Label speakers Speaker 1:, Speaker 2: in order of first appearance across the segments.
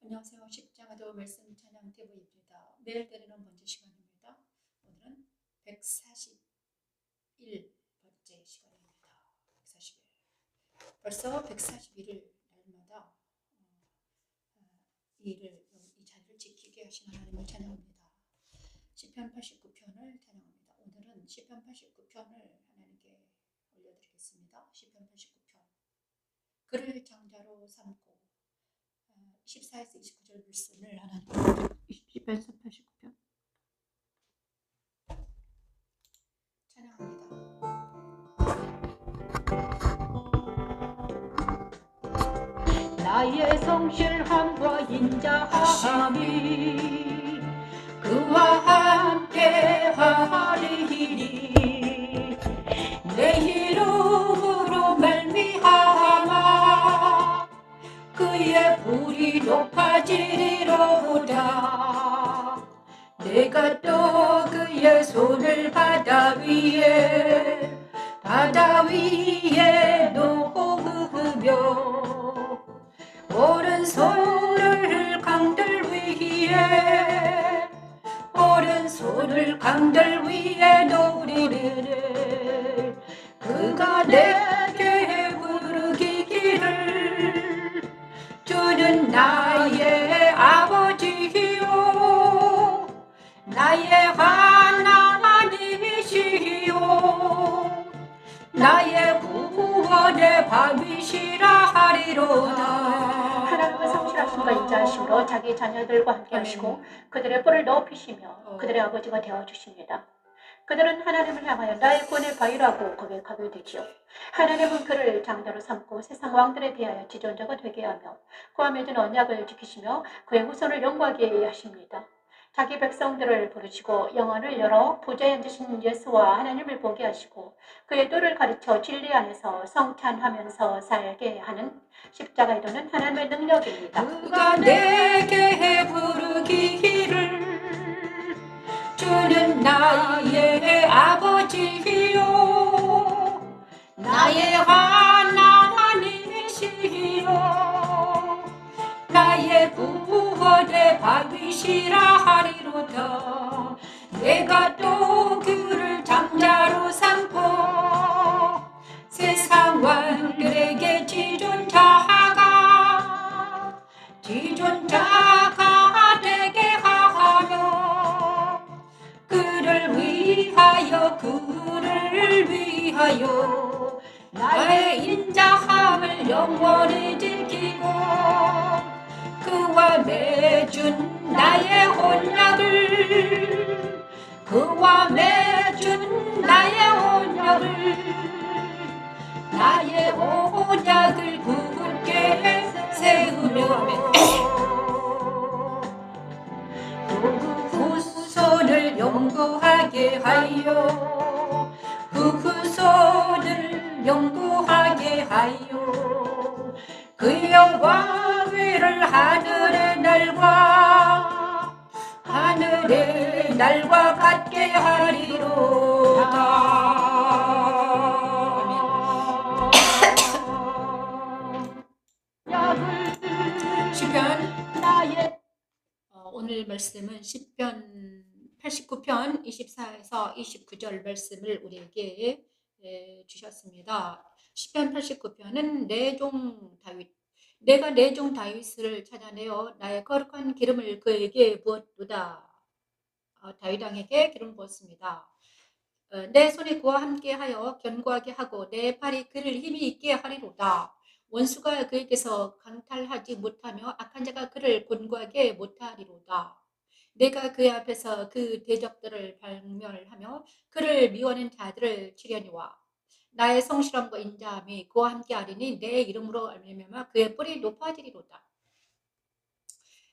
Speaker 1: 안녕하세요. 십자가도 말씀 찬양 대부입니다. 매일 드리는 번째 시간입니다. 오늘은 141번째 시간입니다. 141. 벌써 141일 날마다 이 자리를 지키게 하신 하나님을 찬양합니다. 시편 89편을 찬양합니다. 오늘은 시편 89편을 하나님께 올려드리겠습니다. 시편 89편. 그를 장자로 삼고 14에서 29절 말씀을 하나님 시편 89편 찬양합니다.
Speaker 2: 나의 성실함과 인자함이 그와 함께 하리니 내 이름으로 말미암아 그의 불이 높아지리로다. 내가 또 그의 손을 바다 위에 놓으며 오른손을 강들 위에 놓으리니 그가 내게 부르기를 주는 나의 아버지요 나의 하나님이시요 나의 구원의 밤이시라 하리로다.
Speaker 3: 하나님은 성실하심과 인자하심으로 자기 자녀들과 함께 하시고 그들의 뿔을 높이시며 그들의 아버지가 되어주십니다. 그들은 하나님을 향하여 나의 구원의 바위라고 고백하게 되지요. 하나님은 그를 장자로 삼고 세상 왕들에 대하여 지존자가 되게 하며 그와 맺은 언약을 지키시며 그의 후손을 영광하게 하십니다. 자기 백성들을 부르시고 영혼을 열어 보좌에 앉으신 예수와 하나님을 보게 하시고 그의 도를 가르쳐 진리 안에서 성찬하면서 살게 하는 십자가에 도는 하나님의 능력입니다.
Speaker 2: 그가 내게 부르기를 주는 나의 아버지요 나의 하나님이시요 나의 구원의 바위시라 하리로다. 내가 또 그를 장자로 삼고 세상 왕들에게 지존자가 되게 하며 그를 위하여 나의 인자함을 영원히 지키고 그와 맺은 나의 언약을 굳게 세우며 후손을 영구하게 하여 그 영광을 하늘의 날과 같게 하리로다.
Speaker 1: 오늘 말씀은 시편 89편 24에서 29절 말씀을 우리에게 주셨습니다. 시편 89편은 내가 내 종 다윗을 찾아내어 나의 거룩한 기름을 그에게 부었도다. 다윗 왕에게 기름 부었습니다. 내 손이 그와 함께하여 견고하게 하고 내 팔이 그를 힘이 있게 하리로다. 원수가 그에게서 강탈하지 못하며 악한 자가 그를 곤고하게 못하리로다. 내가 그의 앞에서 그 대적들을 박멸하며 그를 미워하는 자들을 치려니와 나의 성실함과 인자함이 그와 함께하리니 내 이름으로 알미암아 그의 뿔이 높아지리로다.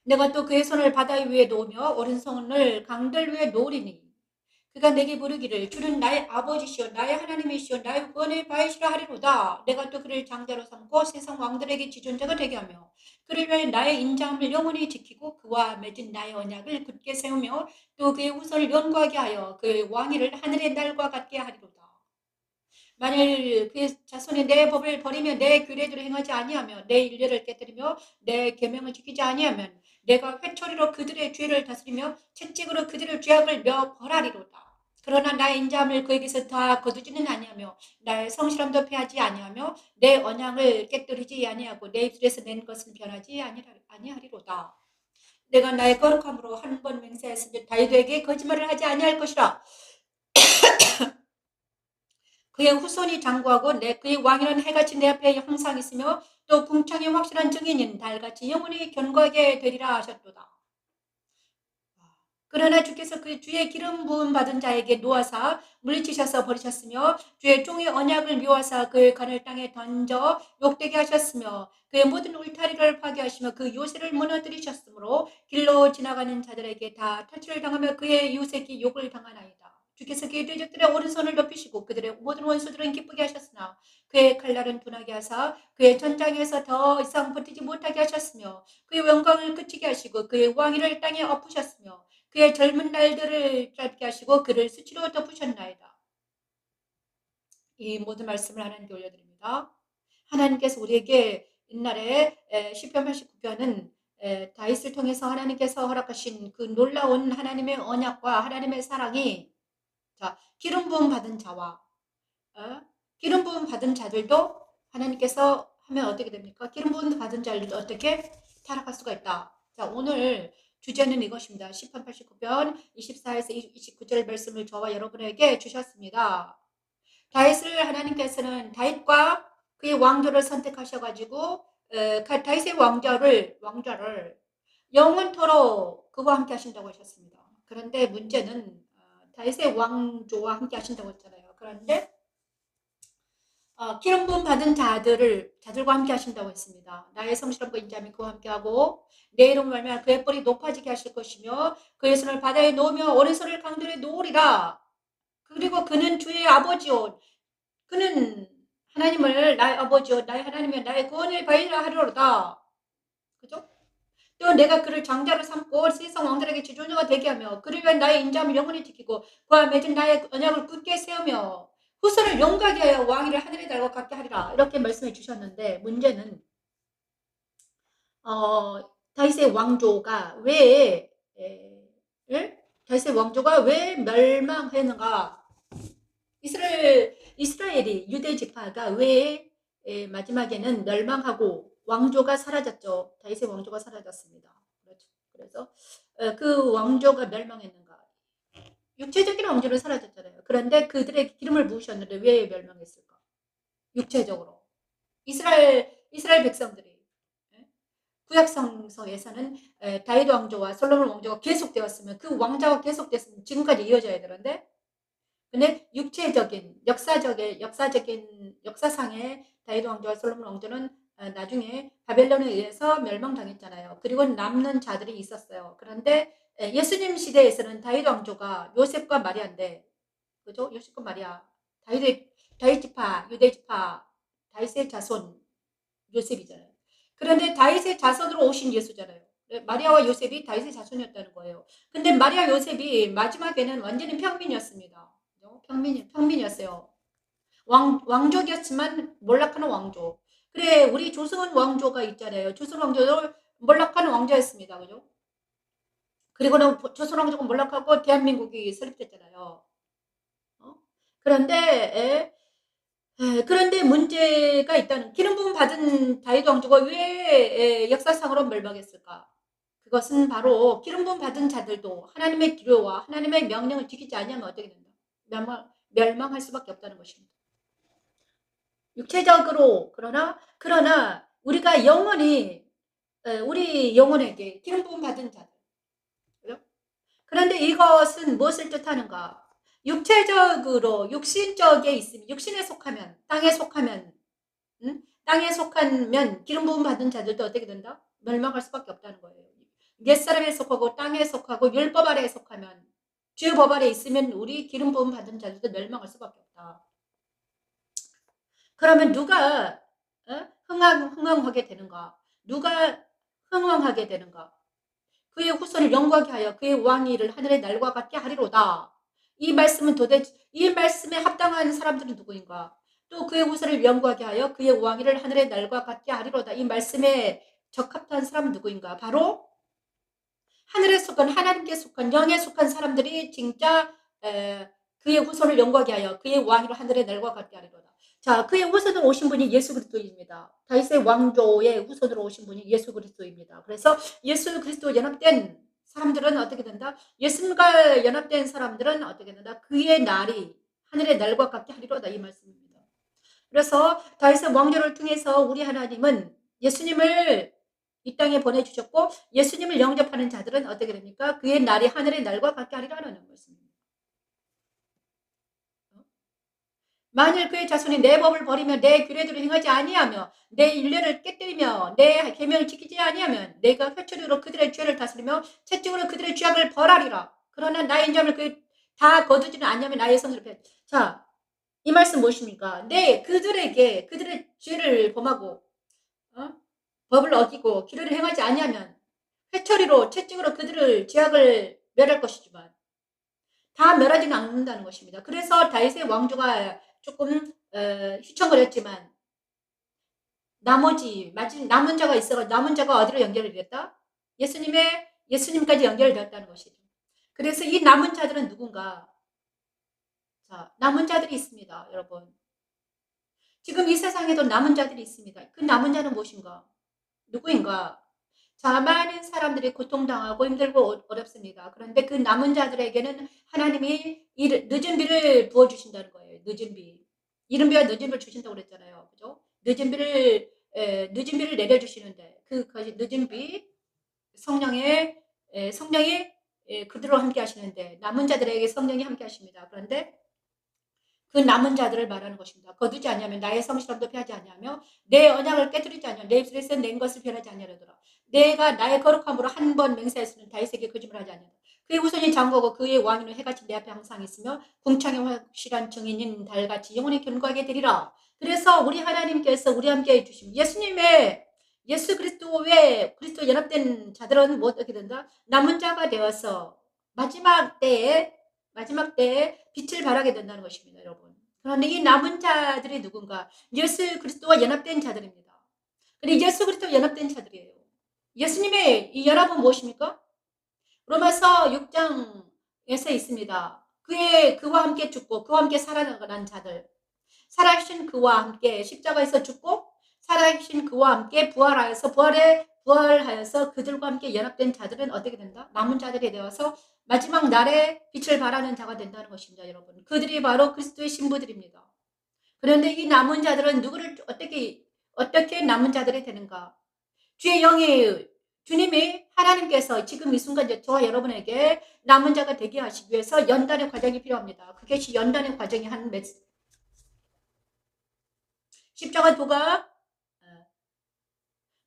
Speaker 1: 내가 또 그의 손을 바다 위에 놓으며 오른손을 강들 위에 놓으리니 그가 내게 부르기를 주는 나의 아버지시여 나의 하나님이시여 나의 구원의 바위시라 하리로다. 내가 또 그를 장자로 삼고 세상 왕들에게 지존자가 되게 하며 그를 위해 나의 인자함을 영원히 지키고 그와 맺은 나의 언약을 굳게 세우며 또 그의 후손을 영구하게 하여 그의 왕위를 하늘의 날과 같게 하리로다. 만일 그의 자손이 내 법을 버리며 내 규례대로 행하지 아니하며 내 율례를 깨뜨리며 내 계명을 지키지 아니하면 내가 회초리로 그들의 죄를 다스리며 채찍으로 그들의 죄악을 며 벌하리로다. 그러나 나의 인자함을 그에게서 다 거두지는 아니하며 나의 성실함도 패하지 아니하며 내 언약을 깨뜨리지 아니하고 내 입술에서 낸 것을 변하지 아니하리로다. 내가 나의 거룩함으로 한 번 맹세하였으니 다윗에게 거짓말을 하지 아니할 것이라. 그의 후손이 장구하고 그의 왕이란 해같이 내 앞에 항상 있으며 또 궁창의 확실한 증인인 달같이 영원히 견고하게 되리라 하셨도다. 그러나 주께서 그 주의 기름 부음 받은 자에게 놓아사 물리치셔서 버리셨으며 주의 종의 언약을 묘하사 그의 간을 땅에 던져 욕되게 하셨으며 그의 모든 울타리를 파괴하시며 그 요새를 무너뜨리셨으므로 길로 지나가는 자들에게 다 탈취를 당하며 그의 이웃에게 욕을 당하나이다. 주께서 그의 대적들의 오른손을 높이시고 그들의 모든 원수들은 기쁘게 하셨으나 그의 칼날은 둔하게 하사 그의 전장에서 더 이상 버티지 못하게 하셨으며 그의 영광을 그치게 하시고 그의 왕위를 땅에 엎으셨으며 그의 젊은 날들을 짧게 하시고 그를 수치로 덮으셨나이다. 이 모든 말씀을 하나님께 올려드립니다. 하나님께서 우리에게 옛날에 시편 89편은 다윗을 통해서 하나님께서 허락하신 그 놀라운 하나님의 언약과 하나님의 사랑이 기름 부음 받은 자와 기름 부음 받은 자들도 하나님께서 하면 어떻게 됩니까? 기름 부음 받은 자들도 어떻게 타락할 수가 있다. 자, 오늘 주제는 이것입니다. 시편 89편 24에서 29절 말씀을 저와 여러분에게 주셨습니다. 다윗을 하나님께서는 다윗과 그의 왕조를 선택하셔가지고 다윗의 왕자를 영원토록 그와 함께 하신다고 하셨습니다. 그런데 문제는 다윗의 왕조와 함께 하신다고 했잖아요. 그런데 기름 부음 받은 자들과 함께 하신다고 했습니다. 나의 성실함과 인자함이 그와 함께하고 내 이름을 말미암아 그의 뿔이 높아지게 하실 것이며 그의 손을 바다에 놓으며 오른손을 강들에 놓으리라. 그리고 그는 주의 아버지요 그는 하나님을 나의 아버지요 나의 하나님이여 나의 구원을 바위라 하리로다. 그죠? 또 내가 그를 장자로 삼고 세상 왕들에게 지존자가 되게 하며 그를 위한 나의 인자함을 영원히 지키고 그와 맺은 나의 언약을 굳게 세우며 후손을 영광하게 하여 왕위를 하늘의 달과 같게 하리라. 이렇게 말씀해 주셨는데 문제는 다윗의 왕조가 왜 다윗의 왕조가 왜 멸망했는가? 이스라엘이 유대 지파가 왜 마지막에는 멸망하고 왕조가 사라졌죠. 다윗의 왕조가 사라졌습니다. 그렇죠. 그래서 그 왕조가 멸망했는가? 육체적인 왕조는 사라졌잖아요. 그런데 그들에게 기름을 부으셨는데 왜 멸망했을까? 육체적으로 이스라엘 백성들이 구약 성서에서는 다윗 왕조와 솔로몬 왕조가 계속되었으면 그 왕자가 계속됐으면 지금까지 이어져야 되는데 근데 육체적인 역사상의 다윗 왕조와 솔로몬 왕조는 나중에 바벨론에 의해서 멸망당했잖아요. 그리고 남는 자들이 있었어요. 그런데 예수님 시대에서는 다윗 왕조가 요셉과 마리아인데, 그죠? 요셉과 마리아, 다윗 지파, 유대 지파, 다윗의 자손 요셉이잖아요. 그런데 다윗의 자손으로 오신 예수잖아요. 마리아와 요셉이 다윗의 자손이었다는 거예요. 근데 마리아 요셉이 마지막에는 완전히 평민이었습니다. 평민이었어요. 왕족이었지만 몰락하는 왕조. 그래, 우리 조선 왕조가 있잖아요. 조선 왕조를 몰락하는 왕조였습니다. 그죠? 그리고는 조선 왕조가 몰락하고 대한민국이 설립됐잖아요. 그런데 문제가 있다는 기름 부음 받은 다윗 왕조가 왜 역사상으로 멸망했을까? 그것은 바로 기름 부음 받은 자들도 하나님의 기료와 하나님의 명령을 지키지 않으면 어떻게 된다? 멸망할 수밖에 없다는 것입니다. 육체적으로 그러나 우리가 영원히 우리 영혼에게 기름 부음 받은 자들. 그런데 이것은 무엇을 뜻하는가? 육체적으로 육신적에 있으면 육신에 속하면 땅에 속하면 땅에 속하면 기름 부음 받은 자들도 어떻게 된다? 멸망할 수밖에 없다는 거예요. 옛사람에 속하고 땅에 속하고 율법 아래에 속하면 주의 법 아래에 있으면 우리 기름 부음 받은 자들도 멸망할 수밖에 없다. 그러면 누가 흥왕하게 되는가? 누가 흥왕하게 되는가? 그의 후손을 영광하게 하여 그의 왕위를 하늘의 날과 같게 하리로다. 이 말씀에 합당한 사람들은 누구인가? 또 그의 후손을 영구하게 하여 그의 왕위를 하늘의 날과 같게 하리로다. 이 말씀에 적합한 사람은 누구인가? 바로 하늘에 속한, 하나님께 속한, 영에 속한 사람들이 진짜 그의 후손을 영광하게 하여 그의 왕위를 하늘의 날과 같게 하리로다. 자, 그의 후손으로 오신 분이 예수 그리스도입니다. 다윗의 왕조의 후손으로 오신 분이 예수 그리스도입니다. 그래서 예수 그리스도 연합된 사람들은 어떻게 된다? 예수님과 연합된 사람들은 어떻게 된다? 그의 날이 하늘의 날과 같게 하리로다. 이 말씀입니다. 그래서 다윗의 왕조를 통해서 우리 하나님은 예수님을 이 땅에 보내주셨고, 예수님을 영접하는 자들은 어떻게 됩니까? 그의 날이 하늘의 날과 같게 하리라는 것입니다. 만일 그의 자손이 내 법을 버리며 내 규례대로 행하지 아니하며 내 율례를 깨뜨리며 내 계명을 지키지 아니하면 내가 회초리로 그들의 죄를 다스리며 채찍으로 그들의 죄악을 벌하리라. 그러나 나의 인자함을 다 거두지는 아니하면 나의 성의를 폐. 자, 이 말씀 무엇입니까? 그들에게 그들의 죄를 범하고 법을 어기고 규례를 행하지 아니하면 회초리로 채찍으로 그들을 죄악을 멸할 것이지만 다 멸하지는 않는다는 것입니다. 그래서 다윗의 왕조가 조금 휘청거렸지만 나머지 남은 자가 있어가 남은 자가 어디로 연결이 됐다? 예수님까지 연결되었다는 것이죠. 그래서 이 남은 자들은 누군가? 자, 남은 자들이 있습니다, 여러분. 지금 이 세상에도 남은 자들이 있습니다. 그 남은 자는 무엇인가? 누구인가? 자, 많은 사람들이 고통당하고 힘들고 어렵습니다. 그런데 그 남은 자들에게는 하나님이 늦은 비를 부어주신다는 거예요. 늦은 비. 이른비와 늦은 비를 주신다고 그랬잖아요. 그죠? 늦은 비를 내려주시는데, 그 늦은 비, 성령이 그들로 함께 하시는데, 남은 자들에게 성령이 함께 하십니다. 그런데 그 남은 자들을 말하는 것입니다. 거두지 아니하면 나의 성실함도 피하지 아니하며 내 언약을 깨뜨리지 아니하며 내 입술에서 낸 것을 변하지 아니하려더라. 내가 나의 거룩함으로 한 번 맹세하였으니 다윗에게 거짓말하지 아니하다. 그의 후손이 장거고 그의 왕위는 해같이 내 앞에 항상 있으며 궁창의 확실한 증인인 달같이 영원히 견고하게 되리라. 그래서 우리 하나님께서 우리 함께 해주신 예수 그리스도의 그리스도 연합된 자들은 뭐 어떻게 된다? 남은 자가 되어서 마지막 때에 빛을 발하게 된다는 것입니다, 여러분. 그런데 이 남은 자들이 누군가? 예수 그리스도와 연합된 자들입니다. 그리고 예수 그리스도와 연합된 자들이에요. 예수님의 이 연합은 무엇입니까? 로마서 6장에서 있습니다. 그와 함께 죽고 그와 함께 살아난 자들. 살아계신 그와 함께 십자가에서 죽고 살아계신 그와 함께 부활하여서 그들과 함께 연합된 자들은 어떻게 된다? 남은 자들이 되어서 마지막 날에 빛을 발하는 자가 된다는 것입니다, 여러분. 그들이 바로 그리스도의 신부들입니다. 그런데 이 남은 자들은 누구를 어떻게 남은 자들이 되는가? 주님이 하나님께서 지금 이 순간 저와 여러분에게 남은 자가 되게 하시기 위해서 연단의 과정이 필요합니다. 그것이 연단의 과정이 십자가 도가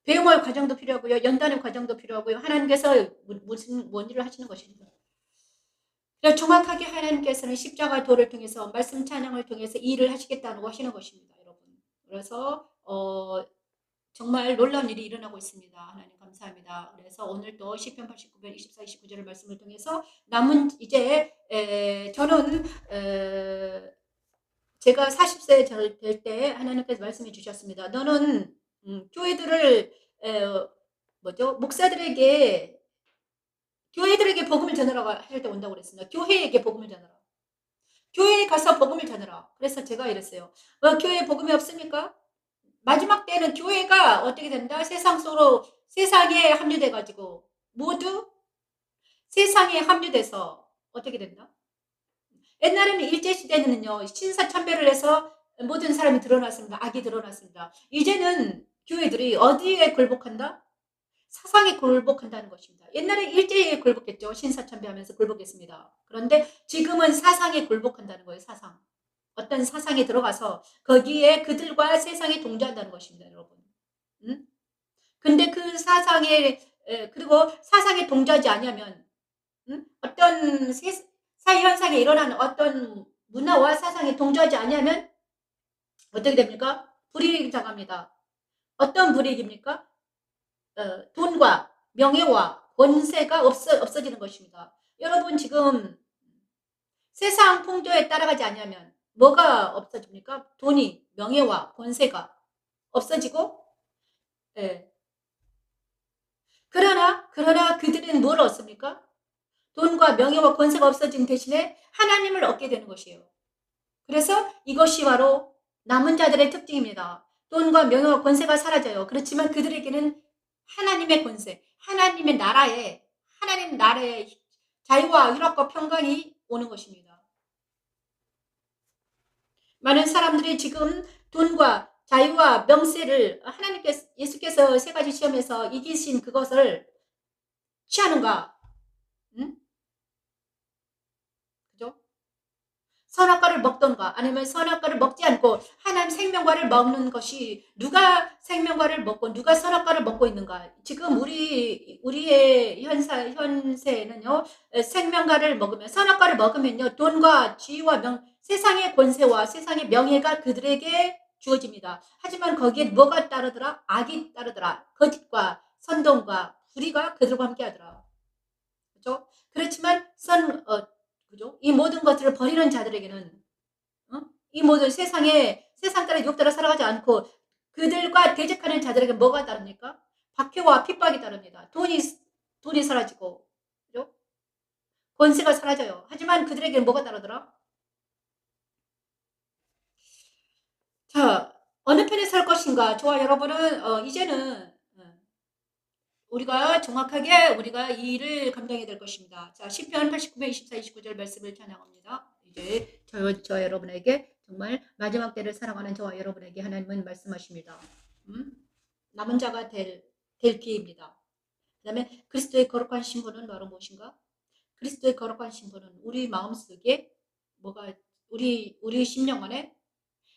Speaker 1: 배움의 과정도 필요하고요. 연단의 과정도 필요하고요. 하나님께서 뭔 일을 하시는 것입니다. 정확하게 하나님께서는 십자가 도를 통해서 말씀 찬양을 통해서 이 일을 하시겠다고 하시는 것입니다, 여러분. 그래서 정말 놀라운 일이 일어나고 있습니다. 하나님 감사합니다. 그래서 오늘도 시편 89편 24, 29절의 말씀을 통해서 저는 제가 40세 될 때 하나님께서 말씀해 주셨습니다. 너는 교회들을 교회들에게 복음을 전하라고 할 때 온다고 그랬습니다. 교회에게 복음을 전하라. 교회에 가서 복음을 전하라. 그래서 제가 이랬어요. 교회에 복음이 없습니까? 마지막 때는 교회가 어떻게 된다? 세상에 합류돼가지고 모두 세상에 합류돼서 어떻게 된다? 옛날에는 일제시대는요, 신사참배를 해서 모든 사람이 드러났습니다. 악이 드러났습니다. 이제는 교회들이 어디에 굴복한다? 사상에 굴복한다는 것입니다. 옛날에 일제에 굴복했죠. 신사참배하면서 굴복했습니다. 그런데 지금은 사상에 굴복한다는 거예요. 사상. 어떤 사상에 들어가서 거기에 그들과 세상에 동조한다는 것입니다, 여러분. 근데 그 그리고 사상에 동조하지 않으면 어떤 사회 현상에 일어나는 어떤 문화와 사상에 동조하지 않으면 어떻게 됩니까? 불이익이 당합니다. 어떤 불이익입니까? 돈과 명예와 권세가 없어지는 것입니다. 여러분 지금 세상 풍조에 따라가지 않으면 뭐가 없어집니까? 돈이, 명예와 권세가 없어지고, 예. 그러나 그들은 뭘 얻습니까? 돈과 명예와 권세가 없어진 대신에 하나님을 얻게 되는 것이에요. 그래서 이것이 바로 남은 자들의 특징입니다. 돈과 명예와 권세가 사라져요. 그렇지만 그들에게는 하나님의 권세, 하나님 나라의 자유와 희락과 평강이 오는 것입니다. 많은 사람들이 지금 돈과 자유와 명세를 예수께서 세 가지 시험에서 이기신 그것을 취하는가? 응? 그죠? 선악과를 먹던가 아니면 선악과를 먹지 않고 하나님 생명과를 먹는 것이 누가 생명과를 먹고 누가 선악과를 먹고 있는가? 지금 우리의 현세에는요 생명과를 먹으면 선악과를 먹으면요 돈과 지위와 세상의 권세와 세상의 명예가 그들에게 주어집니다. 하지만 거기에 뭐가 따르더라? 악이 따르더라. 거짓과 선동과 불의가 그들과 함께하더라. 그렇죠? 그렇지만 그죠? 이 모든 것들을 버리는 자들에게는 이 모든 세상 따라 유혹 따라 살아가지 않고 그들과 대적하는 자들에게 뭐가 따릅니까? 박해와 핍박이 따릅니다. 돈이 사라지고 그죠? 권세가 사라져요. 하지만 그들에게는 뭐가 따르더라? 자, 어느 편에 설 것인가? 저와 여러분은 이제는 우리가 정확하게 우리가 이 일을 감당해야 될 것입니다. 자, 시편 89편 24, 29절 말씀을 찬양합니다. 이제 저 여러분에게 정말 마지막 때를 살아가는 저와 여러분에게 하나님은 말씀하십니다. 남은 자가 될 기회입니다. 그 다음에 그리스도의 거룩한 신분은 바로 무엇인가? 그리스도의 거룩한 신분은 우리 마음속에 우리 심령 안에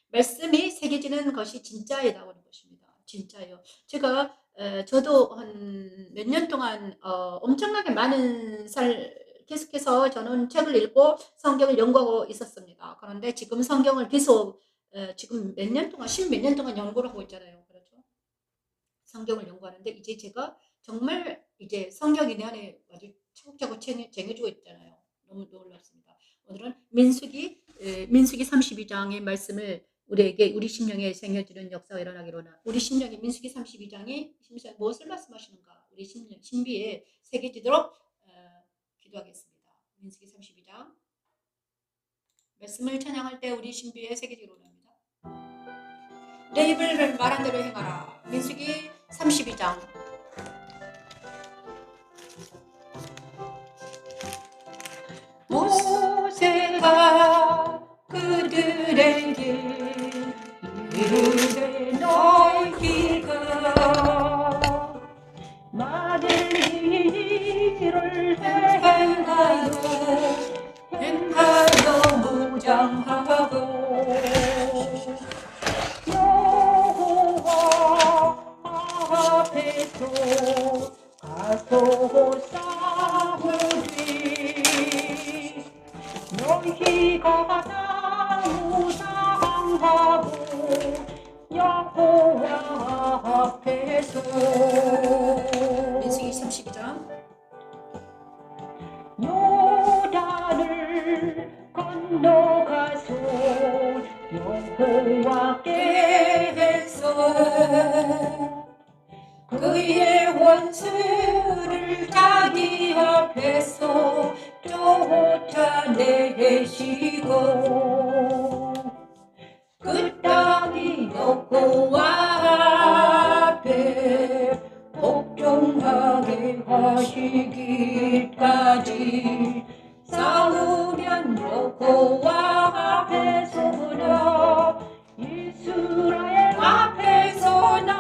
Speaker 1: 말씀이 새겨지는 것이 진짜이다고 하는 것입니다. 진짜예요. 저도 한 몇 년 동안 엄청나게 많은 계속해서 저는 책을 읽고 성경을 연구하고 있었습니다. 그런데 지금 성경을 계속 지금 몇 년 동안, 십몇 년 동안 연구를 하고 있잖아요. 그렇죠? 성경을 연구하는데 이제 제가 정말 이제 성경이 내 안에 아주 차곡차곡 쟁여주고 있잖아요. 너무 놀랍습니다. 오늘은 민수기 32장의 말씀을 우리에게 우리 심령에 새겨지는 역사가 일어나기로 하나. 우리 심령에 민수기 32장이 무엇을 말씀하시는가? 우리 신비에 새겨지도록 기도하겠습니다. 민수기 32장 말씀을 찬양할 때 우리 신비에 새겨지기로 합니다. 내 입을 말한 대로 행하라. 민수기 32장
Speaker 2: 모세가 그들에게 이르되 너희가 많은 일을 행하여 무장하고 여호와 앞에서 가서 싸우리. 너희가 나무당하고 여호와 앞에서
Speaker 1: 민수기 32장
Speaker 2: 요단을 건너가서 여호와께서 그의 원수를 자기 앞에서 쫓아내시고 그 땅이 여호와 앞에 복종하게 하시기까지 싸우면 여호와 앞에서나 이스라엘 앞에서나.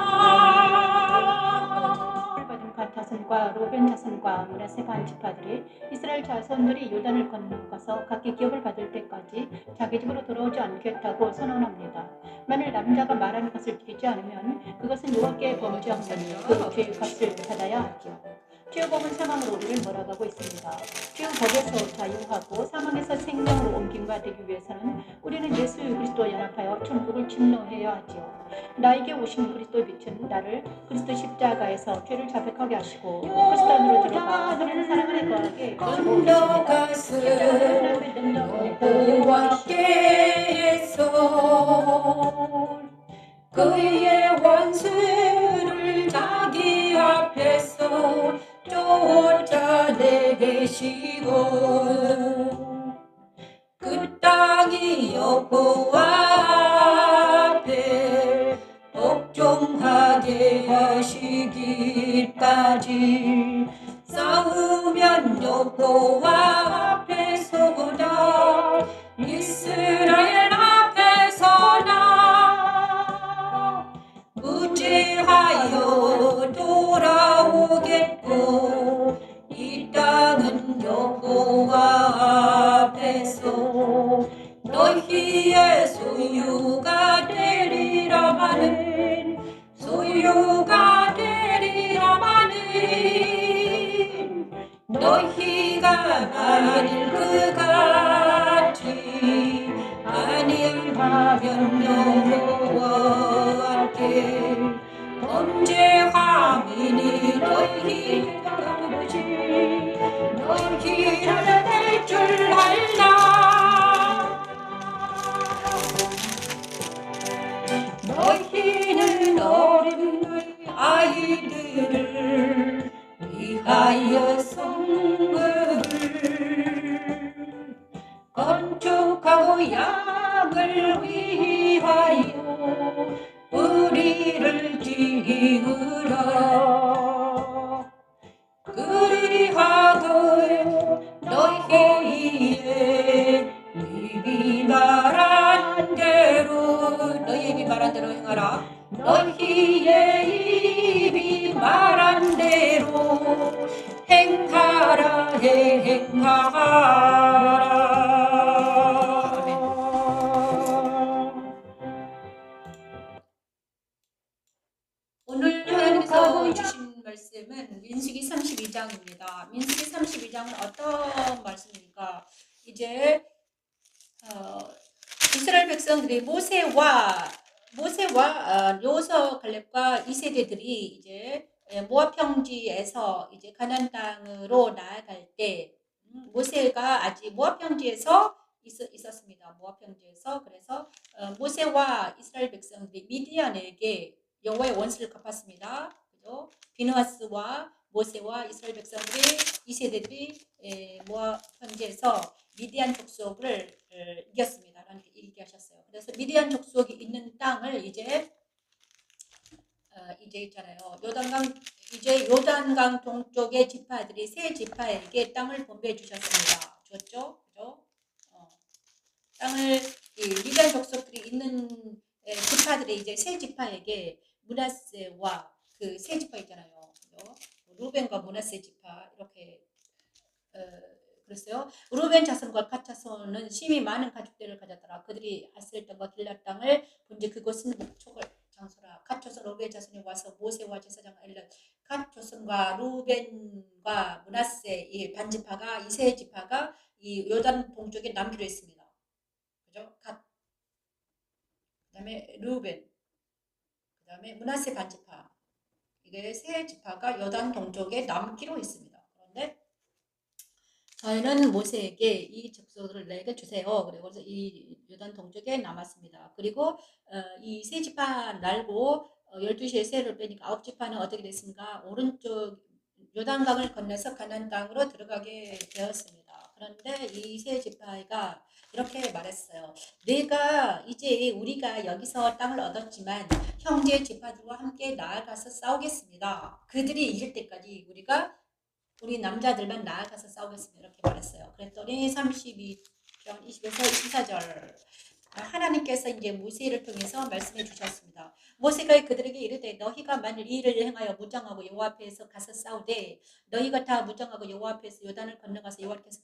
Speaker 3: 받은 갓 자손과 로벤 자손과 므낫세 반 지파들이 이스라엘 자손들이 요단을 건너가서 각기 기업을 받을 때까지 자기 집으로 돌아오지 않겠다고 선언합니다. 만일 남자가 말하는 것을 지키지 않으면 그것은 여호와께 범죄하니 그 죄의 값을 받아야 하죠. 죄의법은 사망으로 우리를 몰아가고 있습니다. 죄의법에서 자유하고 사망에서 생명으로 옮김과 되기 위해서는 우리는 예수 그리스도와 연합하여 천국을 침노해야 하지요. 나에게 오신 그리스도의 빛은 나를 그리스도 십자가에서 죄를 자백하게 하시고 그리스도 안으로 들어가 하나님 사랑 안에 거하게
Speaker 2: 건너가서 여호와께 앞에서 그의 원수를 자기 앞에서 쫓아내시고 그 땅이 여호와 앞에 복종하게 하시기까지 싸우면 여호와 앞에 서나 이스라엘 앞에 서나 무죄하여 돌아오겠고 이 땅은 여호와 앞에서 너희의 소유가 되리라마는 소유가 되리라마는 너희가 만일 그같이 아니하면 여호와께 범죄함이니 너희가 아버지 너희 찾아낼 줄 알라. 너희는 어린 아이들을 위하여 성읍을 건축하고 양을 위하여 우리를 지으라. 그리하여 너희의 입이 말한 대로 너희의 입이 말한 대로 행하라. 너희의 입이 말한 대로 행하라 행하라. 아멘.
Speaker 1: 오늘 하나님께서 주신 말씀은 민수기 32장입니다. 민수기 32장은 어떤 말씀입니까? 이제 이스라엘 백성들이 모세와 요서 갈렙과 이 세대들이 이제 모압 평지에서 이제 가나안 땅으로 나아갈 때 모세가 아직 모압 평지에서 있었습니다. 모압 평지에서. 그래서 모세와 이스라엘 백성들이 미디안에게 여호와의 원수를 갚았습니다. 그죠? 비느하스와 모세와 이스라엘 백성들이 이 세대들이 모압 평지에서 미디안 족속을 이겼습니다. 하나님께 이기게 하셨어요. 그래서 미디안 족속이 있는 땅을 이제 있잖아요. 요단강 동쪽의 지파들이 세 지파에게 땅을 분배해 주셨습니다. 줬죠? 그죠? 땅을 미디안 족속들이 있는 지파들이 이제 세 지파에게 므낫세와 그 세 지파 있잖아요. 그죠? 루벤과 므낫세 지파 이렇게 그랬어요. 루벤 자손과 갓 자손은 심히 많은 가축들을 가졌더라. 그들이 아셀 땅과 길랏 땅을 본즉 그곳은 목축을 장소라. 갓 자손 루벤 자손이 와서 모세와 제사장 엘럿 갓 자손과 루벤과 므낫세 이 반지파가 이 세 지파가 이 요단 동쪽에 남기로 했습니다. 그죠? 갓 그다음에 루벤 그다음에 므낫세 반지파 이게 세 지파가 요단 동쪽에 남기로 했습니다. 그런데 저희는 모세에게 이 족속을 내게 주세요. 그래서 이 요단 동쪽에 남았습니다. 그리고 이 세 지파 날고 12시에 세를 빼니까 9지파는 어떻게 됐습니까? 오른쪽 요단강을 건너서 가나안 땅으로 들어가게 되었습니다. 그런데 이 세 지파가 이렇게 말했어요. 내가 이제 우리가 여기서 땅을 얻었지만 형제 지파들과 함께 나아가서 싸우겠습니다. 그들이 이길 때까지 우리 남자들만 나아가서 싸우겠습니다. 이렇게 말했어요. 그랬더니 32편 20에서 24절 하나님께서 이제 모세를 통해서 말씀해 주셨습니다. 모세가 그들에게 이르되 너희가 만일 이 일을 행하여 무장하고 여호와 앞에서 가서 싸우되 너희가 다 무장하고 여호와 앞에서 요단을 건너가서 여호와께서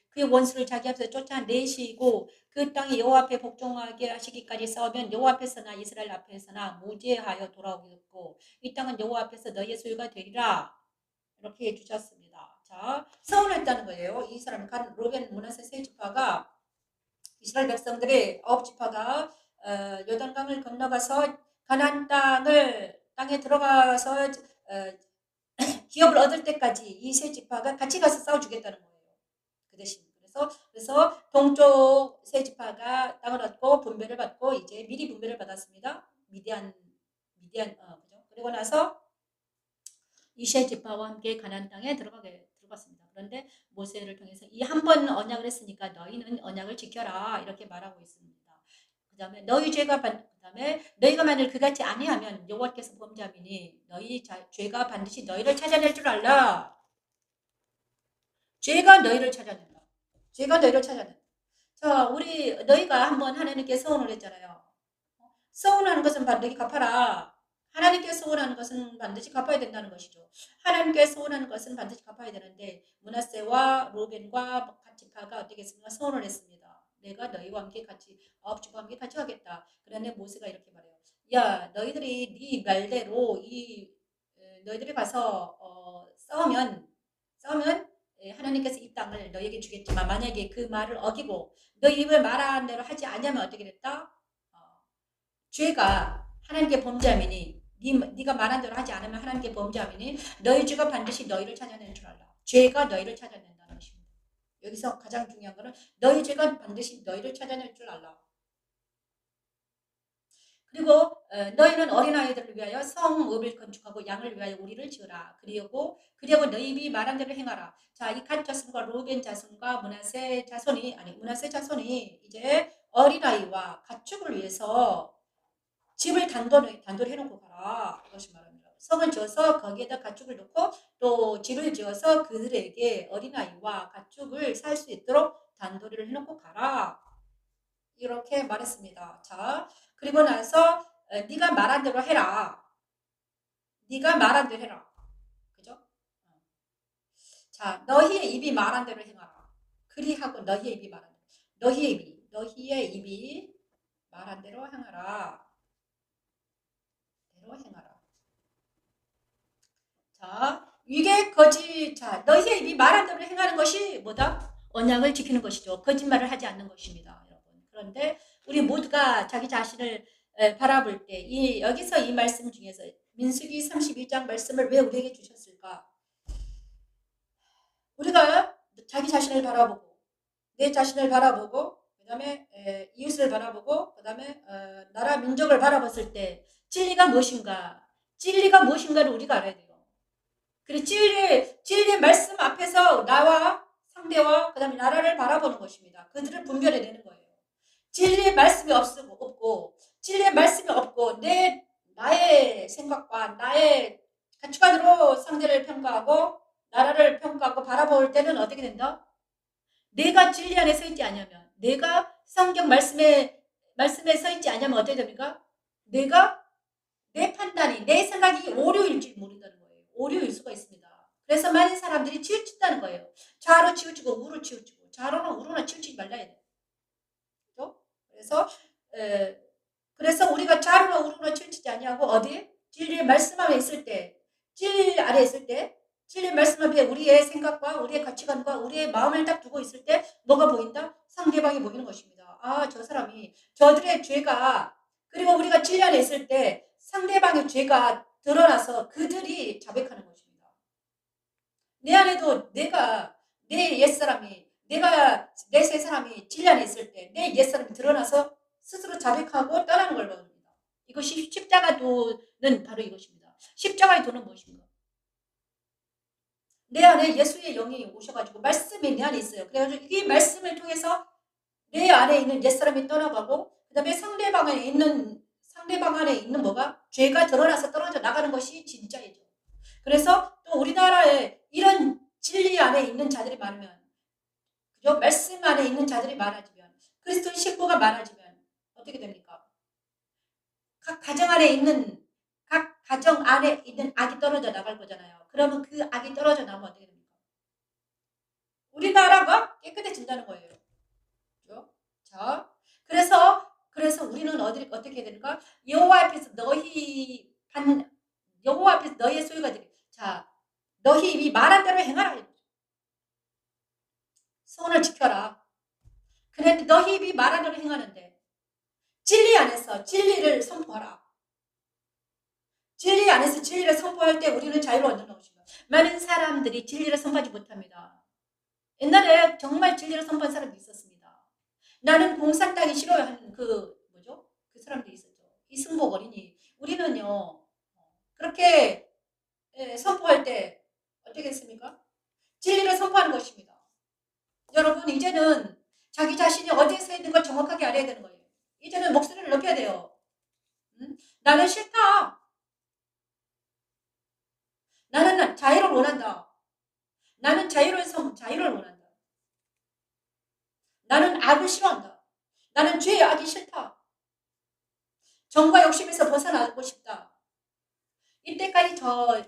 Speaker 1: 그의 원수를 자기 앞에서 쫓아내시고 그 땅이 여호와 앞에 복종하게 하시기까지 싸우면 여호와 앞에서나 이스라엘 앞에서나 무죄하여 돌아오겠고 이 땅은 여호와 앞에서 너희의 소유가 되리라. 이렇게 해주셨습니다. 자, 서운했다는 거예요. 이 사람 로벤 므낫세 세 지파가 이스라엘 백성들의 9지파가 요단강을 건너가서 가나안 땅에 들어가서 기업을 얻을 때까지 이 세 지파가 같이 가서 싸워주겠다는 거예요. 그 대신 그래서
Speaker 2: 그래서 동쪽 세 지파가 땅을 얻고 분배를 받고 이제 미리 분배를 받았습니다. 미디안 그죠? 그리고 나서 이세 지파와 함께 가나안 땅에 들어갔습니다. 그런데 모세를 통해서 이 한 번 언약을 했으니까 너희는 언약을 지켜라 이렇게 말하고 있습니다. 그다음에 그다음에 너희가 만일 그같이 아니하면 여호와께서 범죄함이니 죄가 반드시 너희를 찾아낼 줄 알라. 죄가 너희를 찾아낸다. 죄가 너희를 찾아낸다. 자, 너희가 한번 하나님께 서원을 했잖아요. 서원하는 것은 반드시 갚아라. 하나님께 서원하는 것은 반드시 갚아야 된다는 것이죠. 하나님께 서원하는 것은 반드시 갚아야 되는데 므낫세와 루벤과 지파가 어떻게 했습니까? 서원을 했습니다. 내가 너희와 함께 같이 아홉 지파와 함께 같이 하겠다. 그런데 모세가 이렇게 말해요. 야, 너희들이 네 말대로 너희들이 가서 싸우면 하나님께서 이 땅을 너희에게 주겠지만 만약에 그 말을 어기고 너희 입을 말한 대로 하지 않으면 어떻게 됐다? 죄가 하나님께 범죄함이니 네가 말한 대로 하지 않으면 하나님께 범죄함이니 너희 죄가 반드시 너희를 찾아내는 줄 알라. 죄가 너희를 찾아낸다는 것입니다. 여기서 가장 중요한 것은 너희 죄가 반드시 너희를 찾아낼 줄 알라. 그리고 너희는 어린아이들을 위하여 성읍을 건축하고 양을 위하여 우리를 지으라. 그리고 너희 입이 말한 대로 행하라. 자, 이 갓 자손과 루벤 자손과 므낫세 자손이 이제 어린아이와 가축을 위해서 집을 단돌히 해놓고 가라. 이것이 말합니다. 성을 지어서 거기에다 가축을 놓고 또 집을 지어서 그들에게 어린아이와 가축을 살 수 있도록 단돌이를 해놓고 가라. 이렇게 말했습니다. 자, 그리고 나서 네가 말한 대로 해라. 네가 말한 대로 해라. 그죠? 자, 너희의 입이 말한 대로 행하라. 그리하고 너희의 입이 말한 대로. 너희의 입이 말한 대로 행하라. 행하라. 자, 이게 너희의 입이 말한 대로 행하는 것이 뭐다? 언약을 지키는 것이죠. 거짓말을 하지 않는 것입니다, 여러분. 그런데 우리 모두가 자기 자신을 바라볼 때 여기서 이 말씀 중에서 민수기 32장 말씀을 왜 우리에게 주셨을까? 우리가 자기 자신을 바라보고 내 자신을 바라보고 그다음에 이웃을 바라보고 그다음에 나라 민족을 바라봤을 때 진리가 무엇인가를 우리가 알아야 돼요. 그리고 진리의 말씀 앞에서 나와 상대와 그다음에 나라를 바라보는 것입니다. 그들을 분별해내는 거예요. 진리의 말씀이 없고 진리의 말씀이 없고 나의 생각과 나의 가치관으로 상대를 평가하고 나라를 평가하고 바라볼 때는 어떻게 된다? 내가 진리 안에 서 있지 않으면 내가 성경 말씀에 서 있지 않으면 어떻게 됩니까? 내 판단이 내 생각이 오류일지 모른다는 거예요. 오류일 수가 있습니다. 그래서 많은 사람들이 치우친다는 거예요. 좌로 치우치고 우로 치우치고 좌로나 우로나 치우치지 말라 해야 돼요. 그래서 우리가 좌로나 우로나 치우치지 아니하고 어디? 진리의 말씀 안에 있을 때 진리 아래 있을 때 진리의 말씀 앞에 우리의 생각과 우리의 가치관과 우리의 마음을 딱 두고 있을 때 뭐가 보인다? 상대방이 보이는 것입니다. 저 사람이 저들의 죄가 그리고 우리가 진리 안에 있을 때 상대방의 죄가 드러나서 그들이 자백하는 것입니다. 내 안에도 내 옛사람이 내 새 사람이 진리 안에 있을 때 내 옛사람이 드러나서 스스로 자백하고 떠나는 걸 말합니다. 이것이 십자가 도는 바로 이것입니다. 십자가의 도는 무엇인가? 내 안에 예수의 영이 오셔가지고 말씀이 내 안에 있어요. 그래가지고 이 말씀을 통해서 내 안에 있는 옛사람이 떠나가고 그 다음에 상대방 안에 있는 뭐가? 죄가 드러나서 떨어져 나가는 것이 진짜이죠. 그래서 또 우리나라에 이런 진리 안에 있는 자들이 많으면 그죠? 말씀 안에 있는 자들이 많아지면 그리스도의 식구가 많아지면 어떻게 됩니까? 각 가정 안에 있는 악이 떨어져 나갈 거잖아요. 그러면 그 악이 떨어져 나오면 어떻게 됩니까? 우리나라가 깨끗해진다는 거예요. 그렇죠? 자, 그래서 우리는 어떻게 되는가? 여호와 앞에서 너희의 소유가 되리. 자, 너희 입이 말한 대로 행하라. 소원을 지켜라. 그런데 너희 입이 말한 대로 행하는데 진리 안에서 진리를 선포하라. 진리 안에서 진리를 선포할 때 우리는 자유를 얻는 것입니다. 많은 사람들이 진리를 선포하지 못합니다. 옛날에 정말 진리를 선포한 사람도 있었습니다. 나는 공산 땅이 싫어요 하는 그 사람도 있었죠. 이승복 어린이. 우리는요 그렇게 선포할 때 어떻게 했습니까? 진리를 선포하는 것입니다. 여러분 이제는 자기 자신이 어디에 서 있는 걸 정확하게 알아야 되는 거예요. 이제는 목소리를 높여야 돼요. 나는 싫다. 나는 자유를 원한다. 나는 자유를 원한다. 나는 악을 싫어한다. 나는 죄의 악이 싫다. 정과 욕심에서 벗어나고 싶다.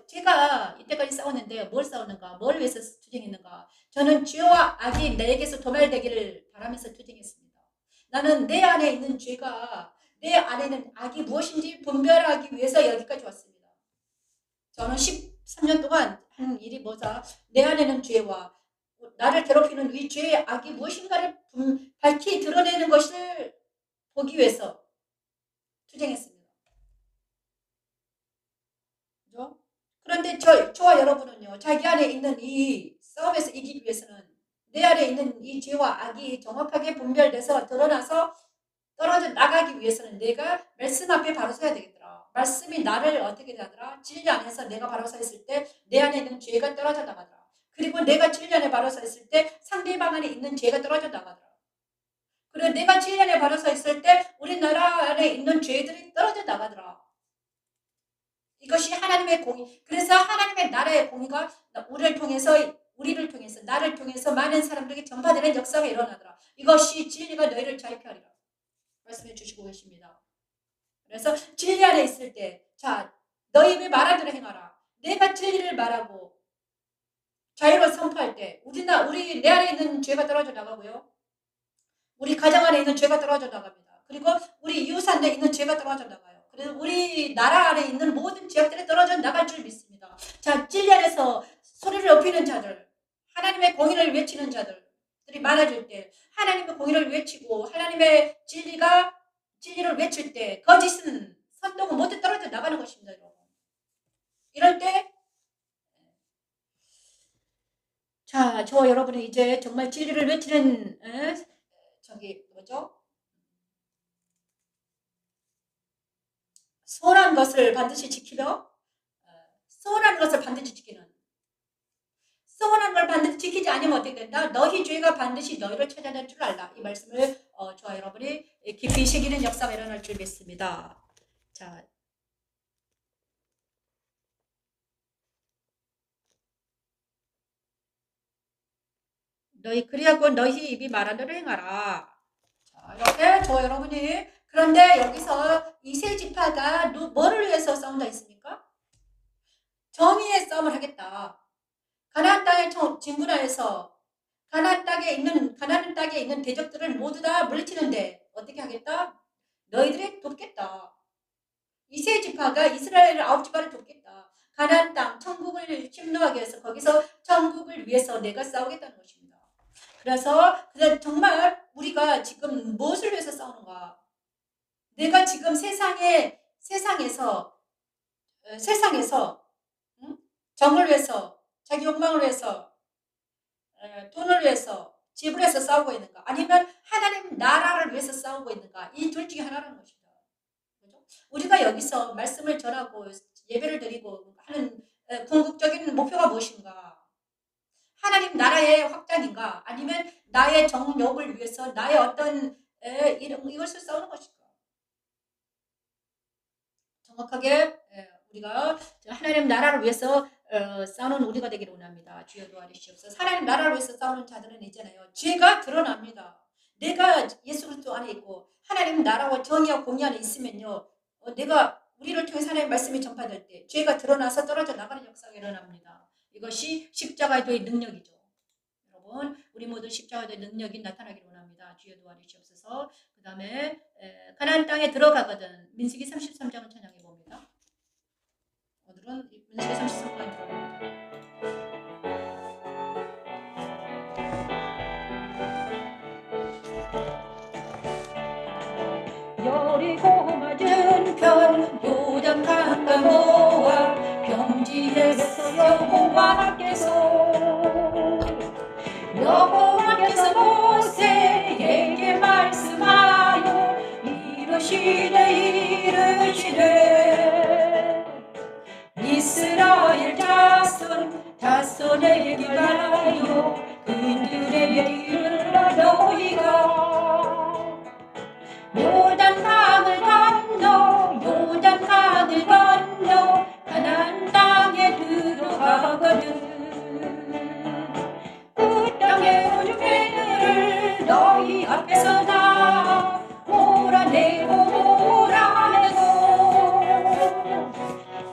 Speaker 2: 제가 이때까지 싸웠는데 뭘 싸웠는가? 뭘 위해서 투쟁했는가? 저는 죄와 악이 내게서 도멸되기를 바라면서 투쟁했습니다. 나는 내 안에 있는 죄가 내 안에 있는 악이 무엇인지 분별하기 위해서 여기까지 왔습니다. 저는 13년 동안 한 일이 뭐자 내 안에 있는 죄와 나를 괴롭히는 이 죄의 악이 무엇인가를 밝히 드러내는 것을 보기 위해서 투쟁했습니다. 그죠? 그런데 저와 여러분은요, 자기 안에 있는 이 싸움에서 이기기 위해서는 내 안에 있는 이 죄와 악이 정확하게 분별돼서 드러나서 떨어져 나가기 위해서는 내가 말씀 앞에 바로 서야 되겠더라. 말씀이 나를 어떻게 하더라? 진리 안에서 내가 바로 서 있을 때 내 안에 있는 죄가 떨어져 나가더라. 그리고 내가 진리 안에 바로 서 있을 때 상대방 안에 있는 죄가 떨어져 나가더라. 그리고 내가 진리 안에 바로 서 있을 때 우리나라 안에 있는 죄들이 떨어져 나가더라. 이것이 하나님의 공의. 그래서 하나님의 나라의 공의가 우리를 통해서 나를 통해서 많은 사람들에게 전파되는 역사가 일어나더라. 이것이 진리가 너희를 자유케 하리라 말씀해 주시고 계십니다. 그래서 진리 안에 있을 때 너희 입에 말한 대로 행하라. 내가 진리를 말하고 자유를 선포할 때 내 안에 있는 죄가 떨어져 나가고요. 우리 가정 안에 있는 죄가 떨어져 나갑니다. 그리고 우리 이웃 안에 있는 죄가 떨어져 나가요. 그래서 우리 나라 안에 있는 모든 죄악들이 떨어져 나갈 줄 믿습니다. 진리 안에서 소리를 높이는 자들, 하나님의 공의를 외치는 자들이 많아질 때, 하나님의 공의를 외치고 하나님의 진리를 외칠 때 거짓은 선동은 모두 떨어져 나가는 것입니다. 여러분. 이럴 때 저와 여러분은 이제 정말 진리를 외치는 선한 것을 반드시 지키며 선한 것을 반드시 지키는 선한 걸 반드시 지키지 않으면 어떻게 된다? 너희 죄가 반드시 너희를 찾아낼 줄 알라. 이 말씀을 저와 여러분이 깊이 새기는 역사가 일어날 줄 믿습니다. 그리하고 너희 입이 말한 대로 행하라. 이렇게 저와 여러분이 그런데 여기서 이 세 지파가 뭐를 위해서 싸운다 했습니까? 정의의 싸움을 하겠다. 가나안 땅에 진군하여서 가나안 땅에 있는 대적들을 모두 다 물리치는데 어떻게 하겠다? 너희들이 돕겠다. 이 세 지파가 이스라엘 9지파를 돕겠다. 가나안 땅 천국을 침노하기 위해서 거기서 천국을 위해서 내가 싸우겠다는 것입니다. 그래서 정말 우리가 지금 무엇을 위해서 싸우는가? 내가 지금 세상에서 정을 위해서, 자기 욕망을 위해서, 돈을 위해서, 집을 위해서 싸우고 있는가? 아니면 하나님 나라를 위해서 싸우고 있는가? 이 둘 중에 하나라는 것입니다. 그렇죠? 우리가 여기서 말씀을 전하고 예배를 드리고 하는 궁극적인 목표가 무엇인가? 하나님 나라의 확장인가? 아니면 나의 정욕을 위해서 나의 어떤 이것을 싸우는 것인가? 정확하게 우리가 하나님 나라를 위해서 싸우는 우리가 되기를 원합니다. 주여 도와주시옵소서. 하나님 나라를 위해서 싸우는 자들은 있잖아요. 죄가 드러납니다. 내가 예수 그리스도 안에 있고 하나님 나라와 정의와 공의 안에 있으면요. 내가 우리를 통해 하나님의 말씀이 전파될 때 죄가 드러나서 떨어져 나가는 역사가 일어납니다. 이것이 십자가의 능력이죠. 여러분 우리 모두 십자가의 능력이 나타나기를 원합니다. 주여 도와주시옵소서. 그 다음에 가나안 땅에 들어가거든 민수기 33장을 찬양해 봅니다. 오늘은 민수기 33장을 들어갑니다. 여리고 맞은편 요단 강가 모아 평지에서 여호와께서 말아요. 그들에게 이르라 너희가 요단강을 건너 가나안 땅에 들어가거든. 그 땅의 원주민을 너희 앞에서 다 몰아내고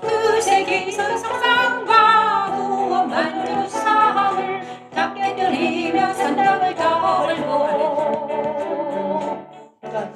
Speaker 2: 그 세계선 상상과 무엇 만든 사람을 다 깨뜨리며 산당을 털고.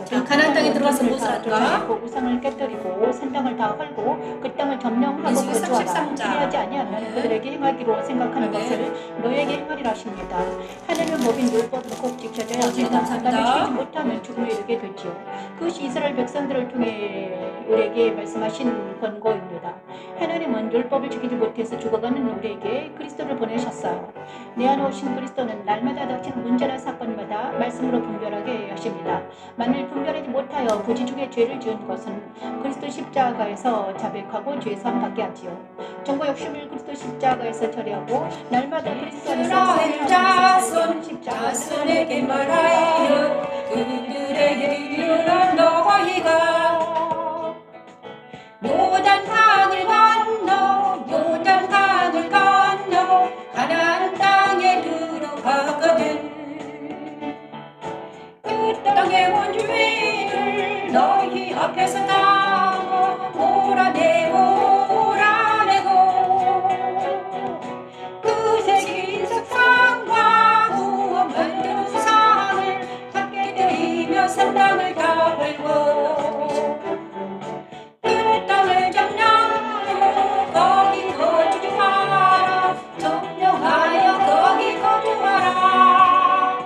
Speaker 2: 자, 가나안 땅에 들어가서 무엇을 할까?
Speaker 3: 그 우상을 깨뜨리고 산땅을 다 헐고 그 땅을 점령하고
Speaker 2: 민수기
Speaker 3: 거주하라.
Speaker 2: 33장.
Speaker 3: 그리하지 아니하면 그들에게 행하기로 생각하는
Speaker 2: 네.
Speaker 3: 것을 너에게 행하리라 하십니다. 하나님은 법인 율법을 꼭 지켜줘야 합니다.
Speaker 2: 감사합니다.
Speaker 3: 아담을 지키지 못하면 죽음에 이르게 되지요. 그것이 이스라엘 백성들을 통해 우리에게 말씀하신 권고입니다. 하나님은 율법을 지키지 못해서 죽어가는 우리에게 그리스도를 보내셨어요. 내 안에 오신 그리스도는 날마다 닥치는 문제나 사건마다 말씀으로 분별하게 하십니다. 만일 분별하지 못하여 부지중에 죄를 지은 것은 그리스도 십자가에서 자백하고 죄사함 받게 하지요. 정보 욕심을 그리스도 십자가에서 처리하고 날마다 그리스도
Speaker 2: 이스라엘 자손에게 말하여 그들에게 이르라 너희가 요단강을 건너 가나안 땅에 들어가거든. 그 땅의 원주민을 너희 앞에서 다 몰아내고 그 새긴 석상과 무엇 만든 우상을 다 깨뜨리며 산당을 다 헐고 그 땅을 점령하여 거기 거주하라.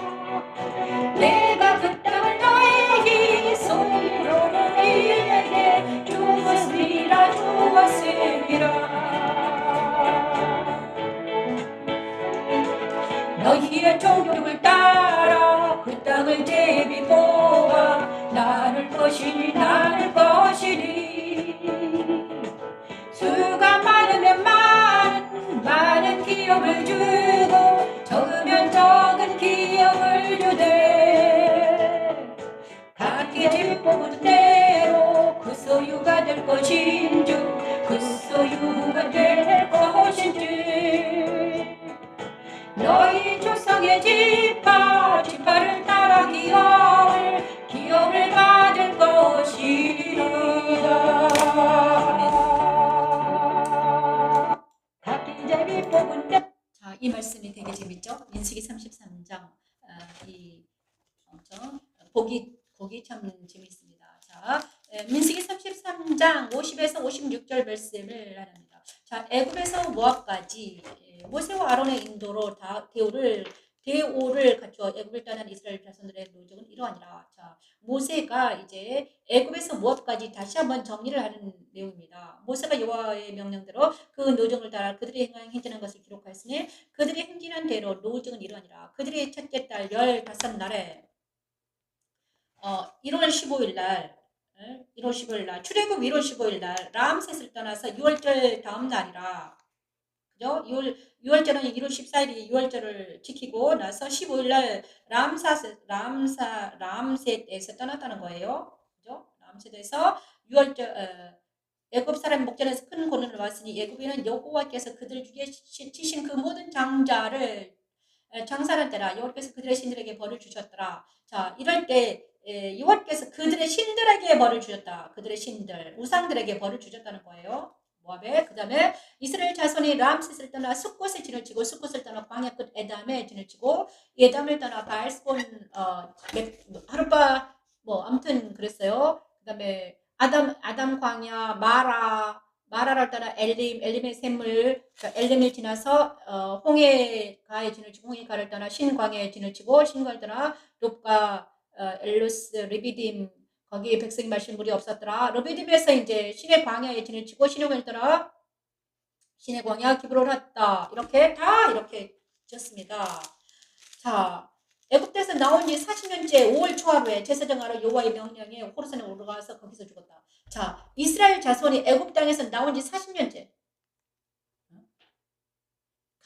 Speaker 2: 내가 그 땅을 너희 손으로 너희에게 주었으리라. 너희의 종족을 따라 그 땅을 제비 모아 나눌 것이니 수가 많으면 많은 기업을 주고 적으면 적은 기업을 주되 각기 집 뽑은 대로 그 소유가 될 것인즉 너희 조상의 지파를 따라 기업을 받을 것이라. 각기 제비 뽑은 대로. 자, 이 말씀이 되게 재밌죠? 민수기 33장 보기 참 재밌습니다. 자, 민수기 33장 50에서 56절 말씀을 합니다. 자, 애굽에서 모압까지 모세와 아론의 인도로 다 대오를 갖추어 애굽을 떠난 이스라엘 자손들의 노정은 이러하니라. 자, 모세가 이제 애굽에서 모압까지 다시 한번 정리를 하는 내용입니다. 모세가 여호와의 명령대로 그 노정을 따라 그들이 행진한 것을 기록하였으니 그들이 행진한 대로 노정은 이러하니라. 그들이 첫째 달 15날에 1월 15일 날 출애굽 1월 15일 날 람셋을 떠나서 6월절 다음 날이라. 그죠? 6월절은 1월 14일이 6월절을 지키고 나서 15일 날 람셋에서 떠났다는 거예요. 그죠? 람셋에서 6월절 애굽 사람 목전에서 큰 고난을 왔으니 애굽인은 여호와께서 그들 중에 치신 그 모든 장자를 장사하는 때라. 여호와께서 그들의 신들에게 벌을 주셨더라. 자, 이럴 때 여호와께서 그들의 신들에게 벌을 주셨다. 그들의 신들, 우상들에게 벌을 주셨다는 거예요. 모압에. 그 다음에 이스라엘 자손이 람셋을 떠나 숫곳에 진을 치고 숫곳을 떠나 광야 끝 에담에 진을 치고 에담을 떠나 바알스본 하룻바 아무튼 그랬어요. 그 다음에 아담 광야 마라를 따라 엘림의 샘물, 엘림을 지나서 홍해가에 진을 치고 홍해가를 떠나 신광야에 진을 치고 신광야를 떠나 롭과 엘루스 리비딤 거기에 백성이 마실 물이 없었더라. 리비딤에서 이제 신의 광야에 진을 치고 신의 광야를 떠나 신의 광야 기브로를 했다. 이렇게 졌습니다. 자, 애굽에서 나온 지 40년째 5월 초하루에 제사장하러 여호와의 명령에 호르산에 올라가서 거기서 죽었다. 자, 이스라엘 자손이 애굽 땅에서 나온 지 40년째.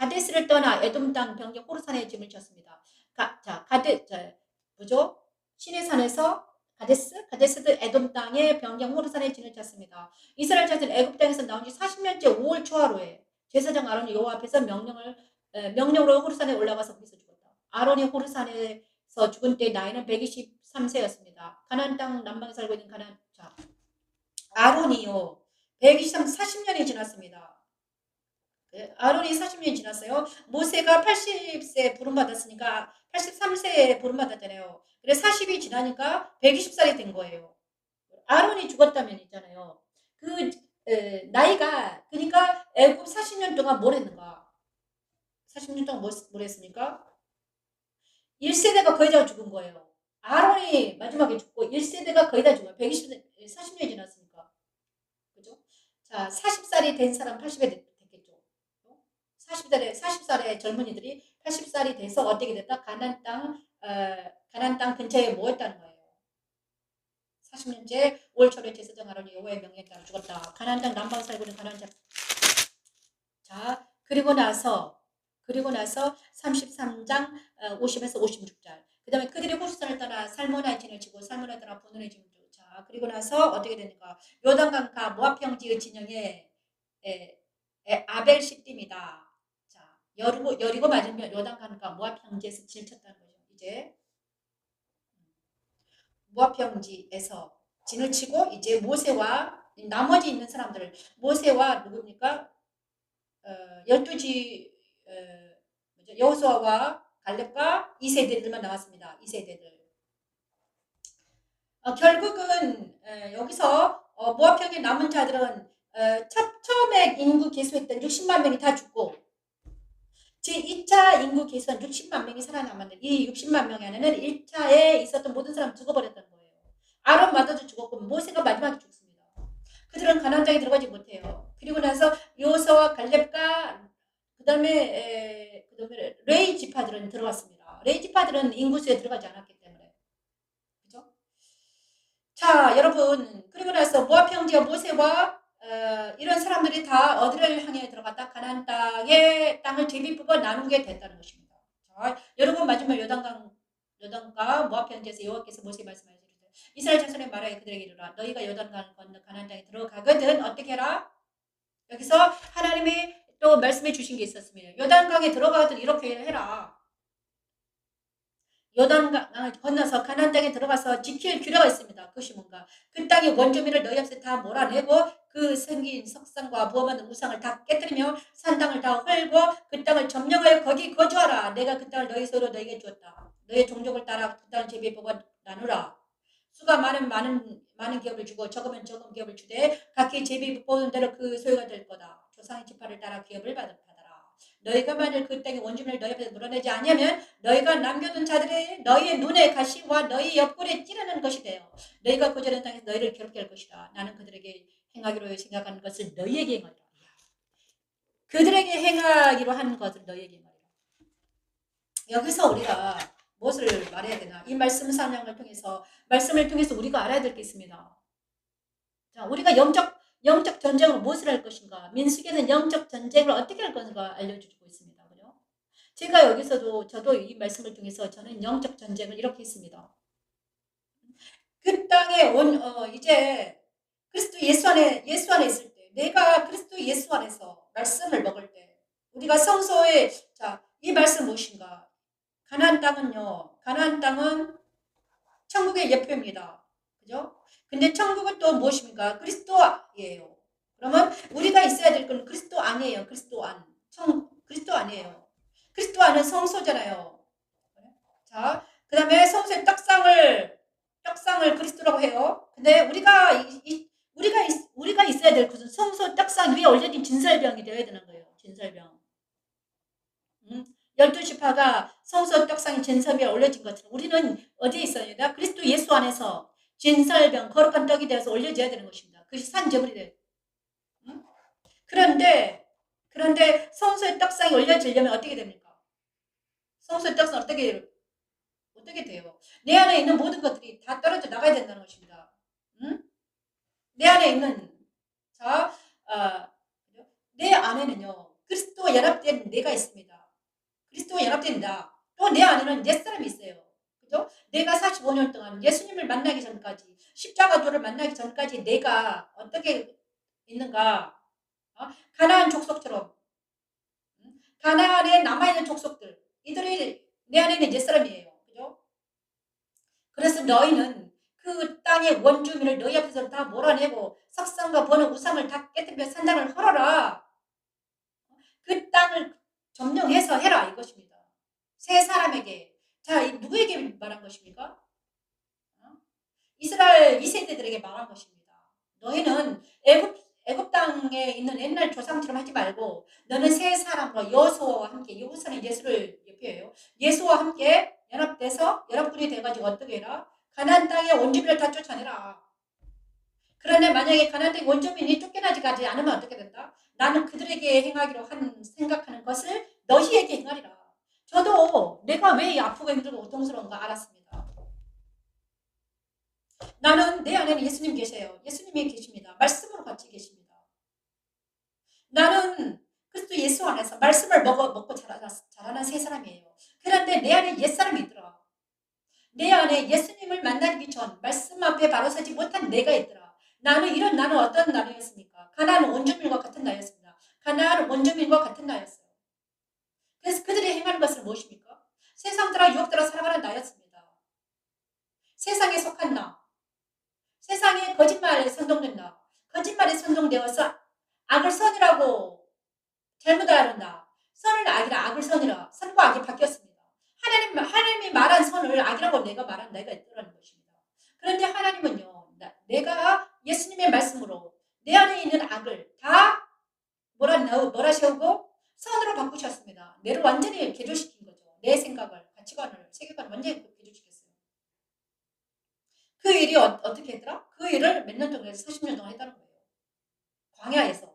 Speaker 2: 가데스를 떠나 에돔 땅 병정 호르산에 짐을 쳤습니다. 시내산에서 가데스도 에돔 땅에 병정 호르산에 진을 쳤습니다. 이스라엘 자손 애굽 땅에서 나온 지 40년째 5월 초하루에 제사장 아론이 여호와 앞에서 명령으로 호르산에 올라가서 거기서 죽었다. 아론이 호르산에서 죽은 때 나이는 123세였습니다. 가나안 땅 남방에 살고 있는 아론이요 40년이 지났습니다. 아론이 40년이 지났어요. 모세가 80세 부름받았으니까 83세에 부름받았잖아요. 그래 40이 지나니까 120살이 된 거예요. 아론이 죽었다면 있잖아요. 나이가 그러니까 애굽 40년 동안 뭘 했는가? 40년 동안 뭘 했습니까? 1세대가 거의 다 죽은 거예요. 아론이 마지막에 죽고 1세대가 거의 다 죽어요. 40년이 지났으니까. 그죠? 자, 40살이 된 사람 80에 됐겠죠. 40살의 젊은이들이 80살이 돼서 어떻게 됐다? 가나안 땅 근처에 모였다는 거예요. 40년째 5월 초에 제사장 아론이 여호와의 명령에 따라 죽었다. 가나안 땅 남방 살고 있는 가나안 자. 자, 그리고 나서 33장 50에서 56절. 그 다음에 그들이 호수산을 따라 살모나의 진을 치고 살모나에 따라 분원의 진을 치고. 자, 그리고 나서 어떻게 되는가? 요단강가 모압 평지의 진영에 아벨 시딤이다. 자, 여리고 맞으면 요단강가 모압 평지에서 진을 쳤다는 거죠. 이제 모압 평지에서 진을 치고 이제 모세와 나머지 있는 사람들 모세와 누굽니까? 12지 여호수아와 갈렙과 2세대들만 나왔습니다. 2세대들. 결국은 여기서 모압 평지에 남은 자들은 처음에 인구 계수했던 60만 명이 다 죽고 제2차 인구 계수한 60만 명이 살아남았는데 이 60만 명 안에는 1차에 있었던 모든 사람 죽어버렸던 거예요. 아론마저도 죽었고 모세가 마지막에 죽습니다. 그들은 가나안 땅에 들어가지 못해요. 그리고 나서 여호수아와 갈렙과 그다음에 레위 지파들은 들어갔습니다. 레위 지파들은 인구수에 들어가지 않았기 때문에. 그죠? 자, 여러분, 그리고 나서 모압 형제와 모세와 이런 사람들이 다 어디를 향해 들어갔다? 가나안 땅을 제비뽑아 나누게 됐다는 것입니다. 자, 여러분 마지막 요단강 모압 형제에서 여호와께서 모세에게 말씀하시되 이스라엘 자손의 말하여 그들에게 이르라 너희가 요단강을 건너 가나안 땅에 들어가거든 어떻게 해라? 여기서 하나님이 또 말씀해 주신 게 있었습니다. 요단강에 들어가거든 이렇게 해라. 요단강을 건너서 가나안 땅에 들어가서 지킬 규례가 있습니다. 그것이 뭔가? 그 땅의 원주민을 너희 앞에 다 몰아내고 그 생긴 석상과 부어만든 우상을 다 깨뜨리며 산 땅을 다 헐고 그 땅을 점령하여 거기 거주하라. 내가 그 땅을 너희 소유로 너희에게 주었다. 너희 종족을 따라 그 땅을 제비뽑아 나누라. 수가 많은 기업을 주고 적으면 적은 기업을 주되 각기 제비뽑은 대로 그 소유가 될 거다. 조상의 지파를 따라 기업을 받아라. 너희가 만일 그 땅의 원주민을 너희 앞에서 물어내지 아니하면 너희가 남겨둔 자들이 너희의 눈에 가시와 너희 옆구리에 찌르는 것이 되어 너희가 거주하는 땅에서 너희를 괴롭게 할 것이다. 나는 그들에게 행하기로 생각하는 것을 너희에게 행하리라. 그들에게 행하기로 한 것을 너희에게 행하리라. 여기서 우리가 무엇을 말해야 되나? 이 말씀 사명을 통해서 말씀을 통해서 우리가 알아야 될 게 있습니다. 자, 우리가 영적 전쟁으로 무엇을 할 것인가? 민수기에는 영적 전쟁을 어떻게 할 것인가 알려주고 있습니다. 그죠? 제가 여기서도 저도 이 말씀을 통해서 저는 영적 전쟁을 이렇게 했습니다. 그 땅에 이제 그리스도 예수 안에 있을 때 내가 그리스도 예수 안에서 말씀을 먹을 때 우리가 성소에 자, 이 말씀 무엇인가? 가나안 땅은 천국의 예표입니다. 그죠? 근데 천국은 또 무엇입니까? 그리스도예요. 그러면 우리가 있어야 될 건 그리스도 안이에요. 그리스도 안. 그리스도 안이에요. 그리스도 안은 성소잖아요. 자, 그 다음에 성소의 떡상을 그리스도라고 해요. 근데 우리가 있어야 될 것은 성소 떡상 위에 올려진 진설병이 되어야 되는 거예요. 진설병. 12지파가 성소 떡상이 진설 위에 올려진 것처럼 우리는 어디에 있어야 되나? 그리스도 예수 안에서 진설병, 거룩한 떡이 되어서 올려져야 되는 것입니다. 그것이 산제물이 돼요. 그런데 성소의 떡상이 올려지려면 어떻게 됩니까? 성소의 떡상 어떻게 돼요? 내 안에 있는 모든 것들이 다 떨어져 나가야 된다는 것입니다. 내 안에 있는 내 안에는요 그리스도와 연합된 내가 있습니다. 그리스도와 연합된 나. 또 내 안에는 옛사람이 있어요. 그죠? 내가 45년 동안 예수님을 만나기 전까지, 십자가도를 만나기 전까지 내가 어떻게 있는가? 가나안 족속처럼, 가나안에 남아있는 족속들, 이들이 내 안에 있는 옛사람이에요. 그죠? 그래서 너희는 그 땅의 원주민을 너희 앞에서 다 몰아내고 석상과 번호 우상을 다 깨뜨리며 산당을 헐어라. 그 땅을 점령해서 해라 이것입니다. 세 사람에게. 자, 누구에게 말한 것입니까? 이스라엘 2세대들에게 말한 것입니다. 너희는 애굽 땅에 있는 옛날 조상처럼 하지 말고 너는 세 사람으로 여호수아와 함께, 여호수아는 예수를 예표해요. 예수와 함께 연합돼서 연합군이 돼가지고 어떻게 해라? 가나안 땅의 원주민을 다 쫓아내라. 그런데 만약에 가나안 땅의 원주민이 쫓겨나지 않으면 어떻게 된다? 나는 그들에게 행하기로 생각하는 것을 너희에게 행하리라. 저도 내가 왜 아프고 힘들고 고통스러운가 알았습니다. 나는 내 안에는 예수님 계세요. 예수님이 계십니다. 말씀으로 같이 계십니다. 나는 그리스도 예수 안에서 말씀을 먹고 자라난 세 사람이에요. 그런데 내 안에 옛사람이 있더라. 내 안에 예수님을 만나기 전 말씀 앞에 바로 서지 못한 내가 있더라. 나는 어떤 나였습니까? 가나안 원주민과 같은 나였습니다. 가나안 원주민과 같은 나였어요. 그래서 그들이 행하는 것은 무엇입니까? 세상 따라 유혹 따라 살아가는 나였습니다. 세상에 속한 나. 세상에 거짓말에 선동된 나. 거짓말에 선동되어서 악을 선이라고 잘못 알았나. 선을 악이라 악을 선이라. 선과 악이 바뀌었습니다. 하나님이 말한 선을 악이라고 내가 말한 내가 있더라는 것입니다. 그런데 하나님은요, 내가 예수님의 말씀으로 내 안에 있는 악을 다 몰아 세우고 선으로 바꾸셨습니다. 내를 완전히 개조시킨 거죠. 내 생각을, 가치관을, 세계관을 완전히 개조시켰어요. 그 일이 어떻게 했더라? 그 일을 몇 년 동안 해서 40년 동안 했다는 거예요. 광야에서.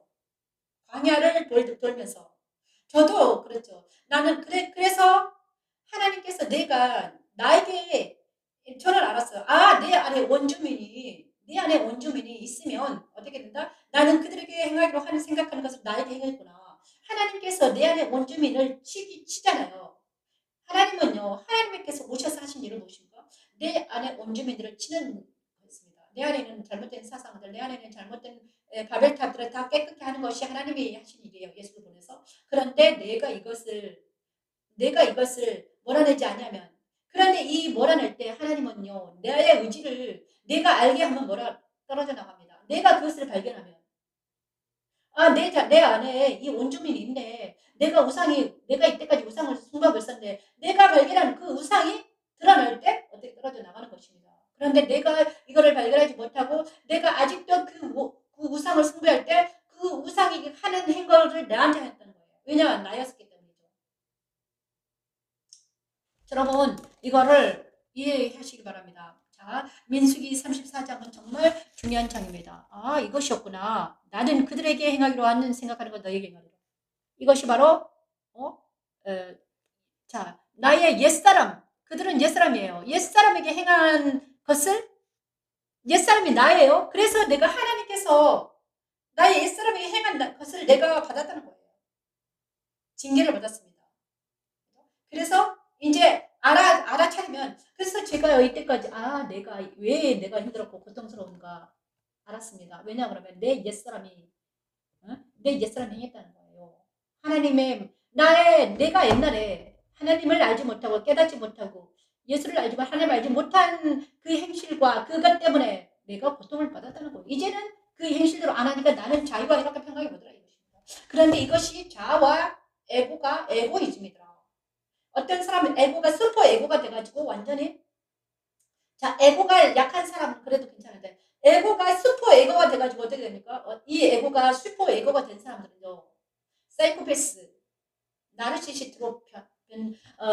Speaker 2: 광야를 돌면서. 저도 그랬죠. 나는 그래서 하나님께서 나에게 저는 알았어요. 내 안에 원주민이 있으면 어떻게 된다? 나는 그들에게 행하기로 생각하는 것을 나에게 행했구나. 하나님께서 내 안에 원주민을 치잖아요. 하나님께서 오셔서 하신 일은 무엇입니까? 내 안에 원주민들을 치는 것입니다. 내 안에 있는 잘못된 사상들, 내 안에 있는 잘못된 바벨탑들을 다 깨끗게 하는 것이 하나님이 하신 일이에요. 예수를 보내서. 그런데 내가 이것을 몰아내지 않으면, 그런데 이 몰아낼 때 하나님은요, 나의 의지를 내가 알게 하면 떨어져 나갑니다. 내가 그것을 발견하면, 내 안에 이 원주민이 있네. 내가 이때까지 우상을 숭배하고 있었는데, 내가 발견한 그 우상이 드러날 때 어떻게 떨어져 나가는 것입니다. 그런데 내가 이거를 발견하지 못하고, 내가 아직도 그 우상을 숭배할 때, 그 우상이 하는 행거를 나한테 했다는 거예요. 왜냐하면 나였기 때문이죠. 여러분, 이거를 이해하시기 바랍니다. 자, 민수기 34장은 정말 중요한 장입니다. 이것이었구나. 나는 그들에게 행하기로 하는 생각하는 건 너에게 행하리라. 이것이 바로 나의 옛사람. 그들은 옛사람이에요. 옛사람에게 행한 것을, 옛사람이 나예요. 그래서 내가 하나님께서 나의 옛사람에게 행한 것을 내가 받았다는 거예요. 징계를 받았습니다. 그래서 이제 알아차리면, 그래서 제가 이때까지 왜 내가 힘들었고 고통스러운가 알았습니다. 왜냐 그러면 내 옛사람이 행했다는 거예요. 내가 옛날에 하나님을 알지 못하고 깨닫지 못하고 예수를 알지 못하고 하나님을 알지 못한 그 행실과 그것 때문에 내가 고통을 받았다는 거예요. 이제는 그 행실대로 안 하니까 나는 자유가 이렇게 평강이 오더라 이것입니다. 그런데 이것이 자아와 에고이즘이더라. 어떤 사람은 에고가 슈퍼 에고가 돼가지고 완전히, 에고가 약한 사람은 그래도 괜찮은데, 에고가 슈퍼 에고가 돼가지고 어떻게 됩니까? 이 에고가 슈퍼 에고가 된 사람들은요, 사이코패스, 나르시시스트로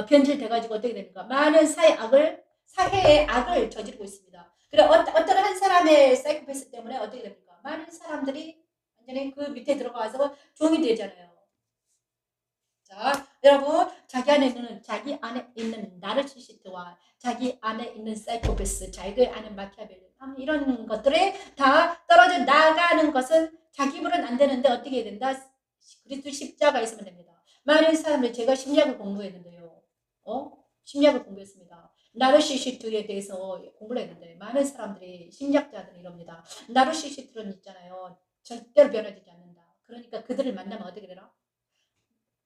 Speaker 2: 변질돼가지고 어떻게 됩니까? 많은 사회의 악을 저지르고 있습니다. 그래, 어떤 한 사람의 사이코패스 때문에 어떻게 됩니까? 많은 사람들이 완전히 그 밑에 들어가서 종이 되잖아요. 자, 여러분, 자기 안에 있는 나르시시스트와 자기 안에 있는 사이코패스, 자기 안에 마키아벨리, 이런 것들에 다 떨어져 나가는 것은 자기 힘으로는 안 되는데 어떻게 해야 된다? 그리스도 십자가 있으면 됩니다. 많은 사람들이 제가 심리학을 공부했는데요. 심리학을 공부했습니다. 나르시시스트에 대해서 공부를 했는데 많은 사람들이 심리학자들이 이럽니다. 나르시시스트는 있잖아요. 절대로 변화되지 않는다. 그러니까 그들을 만나면 어떻게 되나?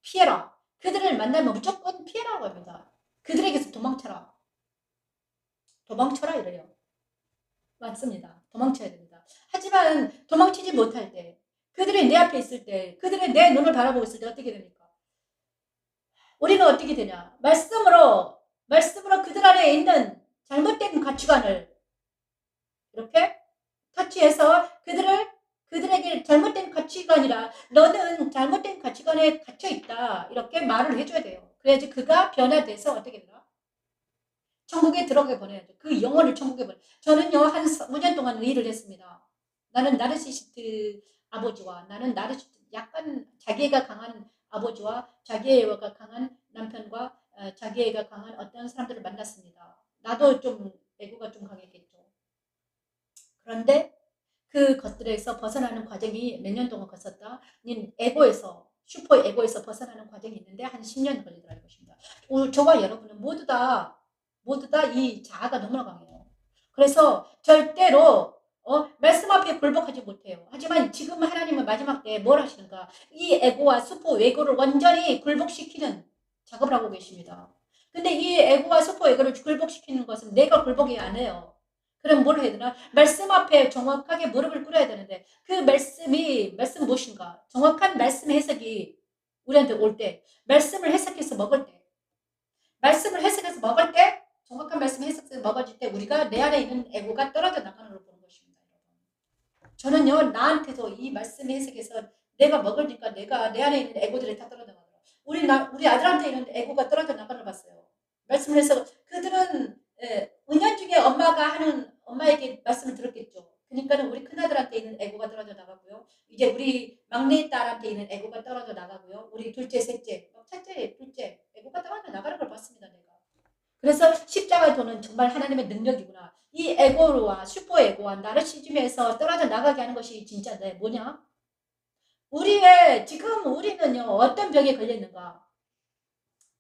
Speaker 2: 피해라. 그들을 만나면 무조건 피해라고 합니다. 그들에게서 도망쳐라. 도망쳐라 이래요. 맞습니다. 도망쳐야 됩니다. 하지만 도망치지 못할 때, 그들이 내 앞에 있을 때, 그들이 내 눈을 바라보고 있을 때 어떻게 됩니까? 우리는 어떻게 되냐? 말씀으로 그들 안에 있는 잘못된 가치관을 이렇게 터치해서 그들에게 잘못된 가치관이라 너는 잘못된 가치관에 갇혀있다. 이렇게 말을 해줘야 돼요. 그래야지 그가 변화돼서 어떻게 되나? 천국에 들어가게 보내야죠. 그 영혼을 천국에 보내. 저는요, 한 5년 동안 의의를 했습니다. 나는 나르시시스트 아버지와 나는 약간 자기애가 강한 아버지와 자기애가 강한 남편과 자기애가 강한 어떤 사람들을 만났습니다. 나도 좀 애고가 좀 강했겠죠. 그런데 그 것들에서 벗어나는 과정이 몇 년 동안 갔었다. 슈퍼 에고에서 벗어나는 과정이 있는데 한 10년 걸리더라는 것입니다. 저와 여러분은 모두 다 이 자아가 너무나 강해요. 그래서 절대로 말씀 앞에 굴복하지 못해요. 하지만 지금 하나님은 마지막 때에 뭘 하시는가? 이 에고와 슈퍼 에고를 완전히 굴복시키는 작업을 하고 계십니다. 근데 이 에고와 슈퍼 에고를 굴복시키는 것은 내가 굴복이 안 해요. 그럼 뭘 해야 되나? 말씀 앞에 정확하게 무릎을 꿇어야 되는데 그 말씀 무엇인가? 정확한 말씀 해석이 우리한테 올 때, 말씀을 해석해서 먹을 때, 정확한 말씀 해석해서 먹어질 때 우리가 내 안에 있는 에고가 떨어져 나가는 걸 보는 것입니다. 저는요, 나한테도 이 말씀 해석에서 내가 먹으니까 내가 내 안에 있는 에고들이 다 떨어져 나가더라고요. 우리 아들한테 있는 에고가 떨어져 나가는 걸 봤어요. 말씀을 해서 그들은 은연중에 엄마에게 말씀을 들었겠죠. 그러니까는 우리 큰아들한테 있는 에고가 떨어져 나가고요. 이제 우리 막내딸한테 있는 에고가 떨어져 나가고요. 우리 둘째, 셋째, 첫째, 둘째 에고가 떨어져 나가는 걸 봤습니다. 내가. 그래서 십자가의 도는 정말 하나님의 능력이구나. 이 에고와 슈퍼 에고와 나르시즘에서 떨어져 나가게 하는 것이 진짜 뭐냐? 지금 우리는요, 어떤 병에 걸렸는가?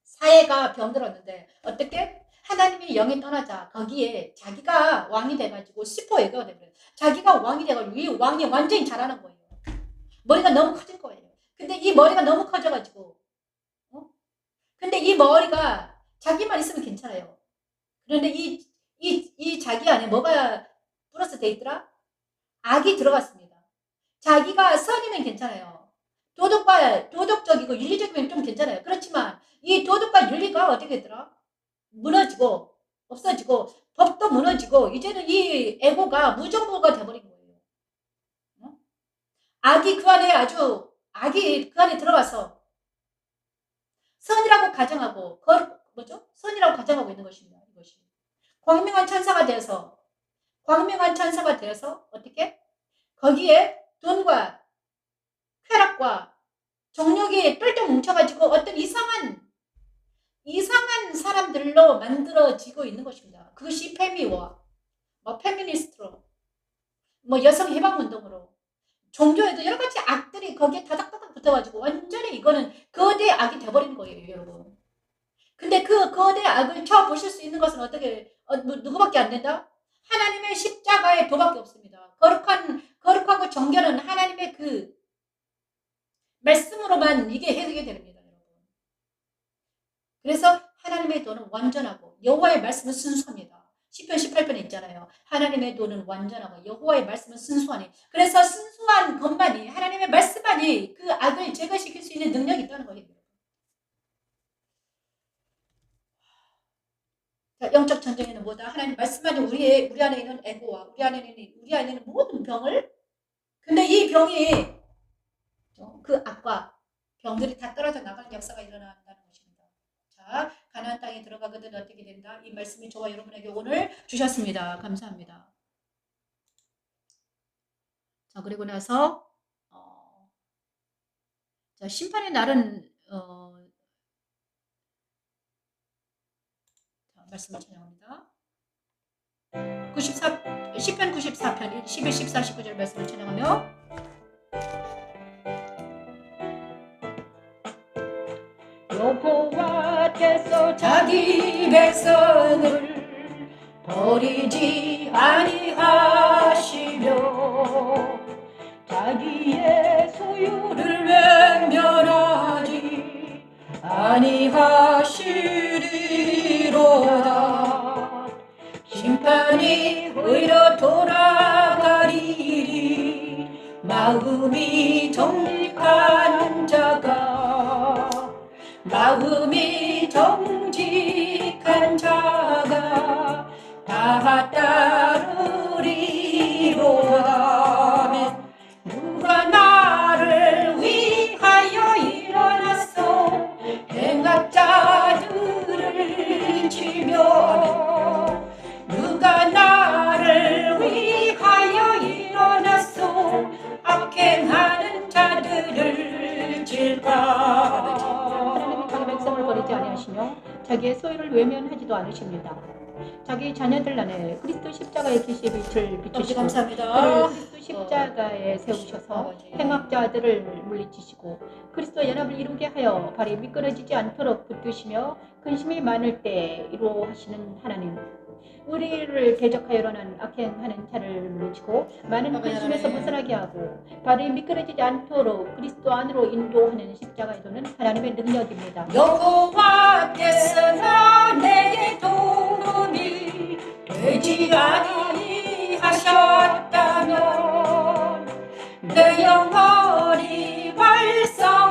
Speaker 2: 사회가 병들었는데 어떻게? 하나님이 영이 떠나자 거기에 자기가 왕이 돼가지고 슈퍼 에고가 돼버려요. 자기가 왕이 돼가지고 이 왕이 완전히 잘하는 거예요. 머리가 너무 커질 거예요. 근데 이 머리가 너무 커져가지고 근데 이 머리가 자기만 있으면 괜찮아요. 그런데 이 자기 안에 뭐가 플러스 돼 있더라? 악이 들어갔습니다. 자기가 선이면 괜찮아요. 도덕적이고 윤리적이면 좀 괜찮아요. 그렇지만 이 도덕과 윤리가 어떻게 되더라? 무너지고 없어지고 법도 무너지고 이제는 이 에고가 무정부가 돼버린 거예요. 악이 그 안에 들어가서 선이라고 가정하고 선이라고 가정하고 있는 것입니다. 이것이 광명한 천사가 되어서 어떻게? 거기에 돈과 쾌락과 정욕이 똘똘 뭉쳐가지고 어떤 이상한 사람들로 만들어지고 있는 것입니다. 그것이 페미와 페미니스트로 여성 해방운동으로 종교에도 여러 가지 악들이 거기에 다닥다닥 붙어가지고 완전히 이거는 거대 악이 돼버린 거예요, 여러분. 근데 그 거대 악을 쳐보실 수 있는 것은 누구밖에 안 된다? 하나님의 십자가의 도밖에 없습니다. 거룩하고 정결한 하나님의 그 말씀으로만 이게 해석이 됩니다, 여러분. 그래서 하나님의 도는 완전하고 여호와의 말씀은 순수합니다. 시편 18편에 있잖아요. 하나님의 도는 완전하고 여호와의 말씀은 순수하니. 그래서 순수한 것만이 하나님의 말씀만이 그 악을 제거시킬 수 있는 능력이 있다는 거예요. 영적 전쟁에는 뭐다? 하나님 말씀만이 우리 안에 있는 에고와 우리 안에 있는 모든 병을, 근데 이 병이 그 악과 병들이 다 떨어져 나가는 역사가 일어난다는 것입니다. 자, 가나안 땅에 들어가거든 어떻게 된다? 이 말씀이 저와 여러분에게 오늘 주셨습니다. 감사합니다. 자, 그리고 나서 자, 심판의 날은 말씀을 찬양합니다. 시편 94편 11, 14, 19절 말씀을 찬양하며 하나님께서 자기 백성을 버리지 아니하시며 자기의 소유를 외면하지 아니하시리로다. 심판이 오히려 돌아가리니 마음이 정직한 자가 다 따르리로다. 누가 나를 위하여 일어났소 행악자들을 치며 누가 나를 위하여 일어났소 악행하는 자들을 칠까.
Speaker 3: 하나님은 자기 백성을 버리지 아니하시며 자기의 소유를 외면하지도 않으십니다. 자기 자녀들 안에 그리스도 십자가의 기시의 빛을 비추시고
Speaker 2: 감사합니다.
Speaker 3: 그를 그리스도 십자가에 세우셔서 행악자들을 물리치시고 그리스도 연합을 이루게 하여 발이 미끄러지지 않도록 붙드시며 근심이 많을 때 이루하시는 하나님, 우리를 대적하여 일어난 악행하는 자를 물리치고 많은 근심에서 벗어나게 하고 발이 미끄러지지 않도록 그리스도 안으로 인도하는 십자가의 도는 하나님의 능력입니다.
Speaker 2: 여호와께서 내게 도움이 되지 아니하셨다면 내 영혼이 벌써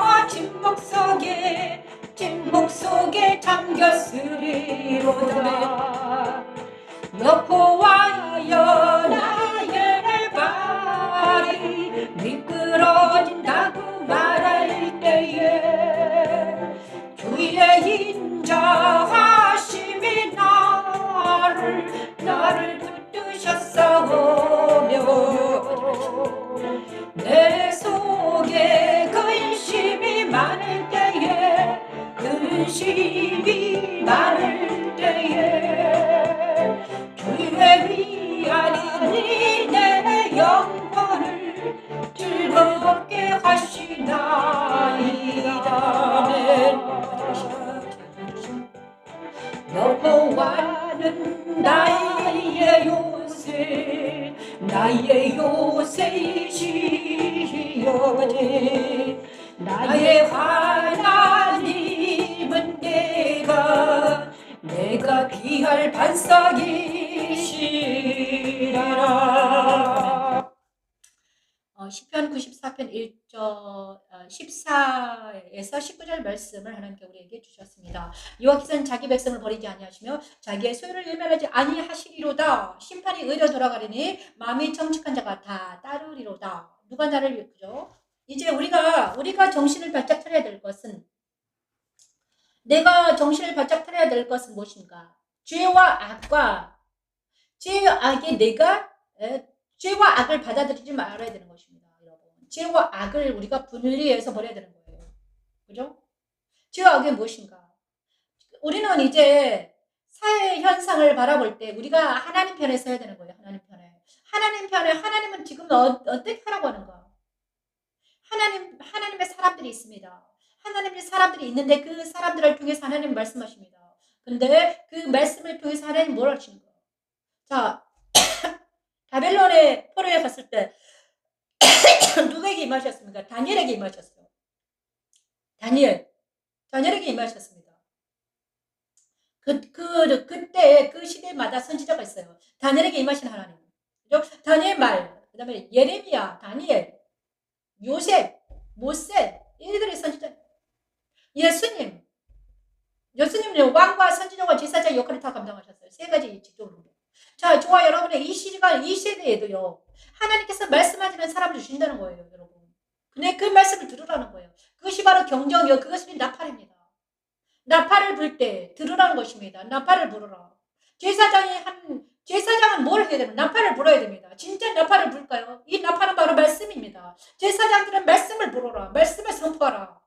Speaker 2: 침묵 속에 잠겼으리로다. 여호와여 나의 발이 미끄러진다고 말할 때에 주의 인자하심이 나를 붙드셨사오며 내 속에 근심이 많을 때에 주의 위안이 내 영혼을 즐겁게 하시나이다. 여호와는 나의 요새이시여되 나의 하나님은 내가 피할 반석이시라. 시편 94편 1절 14에서 19절 말씀을 하나님께 우리에게 주셨습니다. 여호와께서는 자기 백성을 버리지 아니하시며 자기의 소유를 외면하지 아니하시리로다. 심판이 의로 돌아가리니 마음이 정직한 자가 다 따르리로다. 누가 나를 그죠? 이제 우리가 정신을 바짝 차려야 될 것은 내가 정신을 바짝 차려야 될 것은 무엇인가? 죄와 악의 죄와 악을 받아들이지 말아야 되는 것입니다, 여러분. 죄와 악을 우리가 분리해서 버려야 되는 거예요. 그죠? 죄와 악이 무엇인가? 우리는 이제 사회 현상을 바라볼 때 우리가 하나님 편에 서야 되는 거예요. 하나님 편에. 하나님은 지금 어떻게 하라고 하는가? 하나님의 사람들이 있습니다. 하나님의 사람들이 있는데 그 사람들을 통해서 하나님 말씀하십니다. 근데 그 말씀을 통해서 하나님 뭘 하시는가? 자, 바벨론의 포로에 갔을 때 누구에게 임하셨습니까? 다니엘에게 임하셨어요. 다니엘에게 임하셨습니다. 그때 그 시대마다 선지자가 있어요. 다니엘에게 임하신 하나님. 그죠? 다니엘 말, 그 다음에 예레미야, 다니엘, 요셉, 모세, 이들이 선지자. 예수님은 왕과 선지자와 제사장 역할을 다 감당하셨어요. 세 가지 직종으로. 자, 저와 여러분의 이 시대에도요, 하나님께서 말씀하시는 사람을 주신다는 거예요, 여러분. 근데 그 말씀을 들으라는 거예요. 그것이 바로 경정이요. 그것이 나팔입니다. 나팔을 불 때 들으라는 것입니다. 나팔을 불어라. 제사장은 뭘 해야 됩니까? 나팔을 불어야 됩니다. 진짜 나팔을 불까요? 이 나팔은 바로 말씀입니다. 제사장들은 말씀을 불어라. 말씀을 선포하라.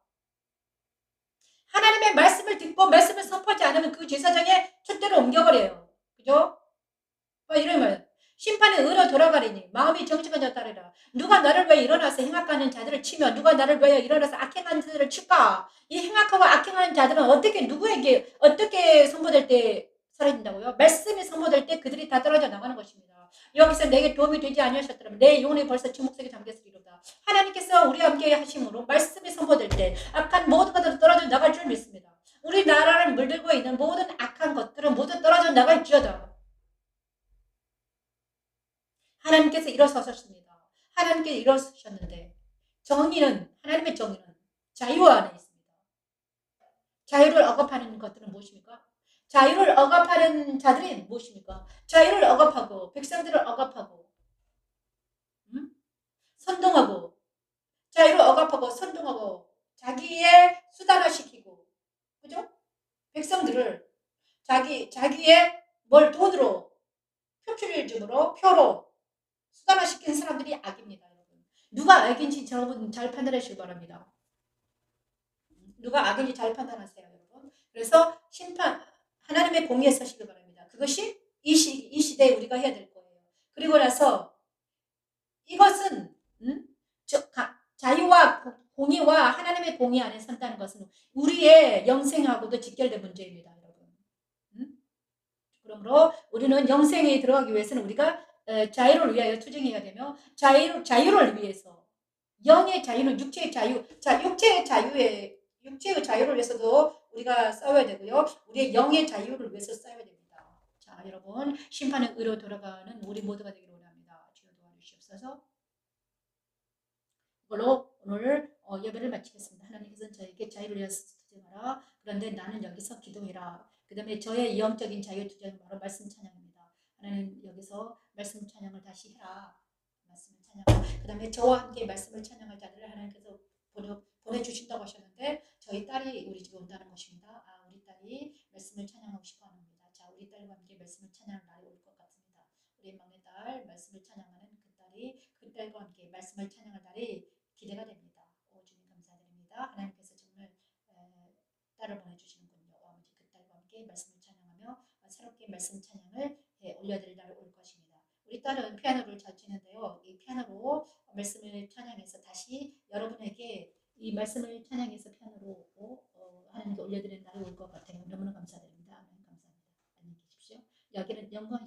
Speaker 2: 하나님의 말씀을 듣고 말씀을 선포하지 않으면 그 제사장의 촛대를 옮겨버려요. 그죠? 이런 말. 심판의 의로 돌아가리니 마음이 정직한 자 따르라. 누가 나를 위해 일어나서 행악하는 자들을 치며 누가 나를 위해 일어나서 악행하는 자들을 칠까? 이 행악하고 악행하는 자들은 어떻게 누구에게 어떻게 선포될 때 사라진다고요? 말씀이 선포될 때 그들이 다 떨어져 나가는 것입니다. 여기서 내게 도움이 되지 아니하셨더라면 내 영혼이 벌써 침묵속에 잠겼으리로다. 하나님께서 우리와 함께 하심으로 말씀이 선포될 때 악한 모두가 다 떨어져 나갈 줄 믿습니다. 우리 나라를 물들고 있는 모든 악한 것들은 모두 떨어져 나갈지어다. 하나님께서 일어서셨습니다. 하나님께서 일어서셨는데 정의는 하나님의 정의는 자유 안에 있습니다. 자유를 억압하는 것들은 무엇입니까? 자유를 억압하는 자들이 무엇입니까? 자유를 억압하고 백성들을 억압하고 선동하고 자유를 억압하고 선동하고 자기의 수단화시키고 그죠? 백성들을 자기의 뭘 돈으로 표출일즘으로 표로 수단화시킨 사람들이 악입니다. 여러분. 누가 악인지 여러분 잘 판단하시기 바랍니다. 누가 악인지 잘 판단하세요. 여러분. 그래서 심판 하나님의 공의에 서시기 바랍니다. 그것이 이 시대에 우리가 해야 될 거예요. 그리고 나서 이것은 자유와 공의와 하나님의 공의 안에 선다는 것은 우리의 영생하고도 직결된 문제입니다. 여러분. 그러므로 우리는 영생에 들어가기 위해서는 우리가 자유를 위하여 투쟁해야 되며 자유를 위해서 영의 자유는 육체의 자유, 육체의 자유를 위해서도 우리가 싸워야 되고요. 우리의 영의 자유를 위해서 싸워야 됩니다. 자, 여러분 심판의 의로 돌아가는 우리 모두가 되기를 원합니다. 주여 도와주시옵소서. 이걸로 오늘 예배를 마치겠습니다. 하나님께서는 저에게 자유를 위해서 투쟁하라. 그런데 나는 여기서 기도해라. 그 다음에 저의 영적인 자유 투쟁은 바로 말씀 찬양입니다. 하나님 여기서 말씀 찬양을 다시 해라. 말씀을 찬양하라. 그 다음에 저와 함께 말씀을 찬양할 자들을 하나님께서 보내주신다고 하셨는데 저희 딸이 우리 집에 온다는 것입니다. 우리 딸이 말씀을 찬양하고 싶어 합니다. 자, 우리 딸과 함께 말씀을 찬양할 날이 올 것 같습니다. 우리 막내딸 말씀을 찬양하는 그 딸이 그 딸과 함께 말씀을 찬양할 날이 기대가 됩니다. 주님 감사드립니다. 하나님께서 정말 딸을 보내주시는군요. 아버지 그 딸과 함께 말씀을 찬양하며 새롭게 말씀 찬양을 올려드릴 날이 올 것입니다. 우리 딸은 피아노를 잘 치는데요. 이 피아노로 말씀을 찬양해서 다시 여러분에게 이 말씀을 찬양해서 피아노로 하나님께 올려드리는 날이 올 것 같아요. 너무나 감사드립니다. 감사합니다. 안녕히 계십시오. 여기는 영광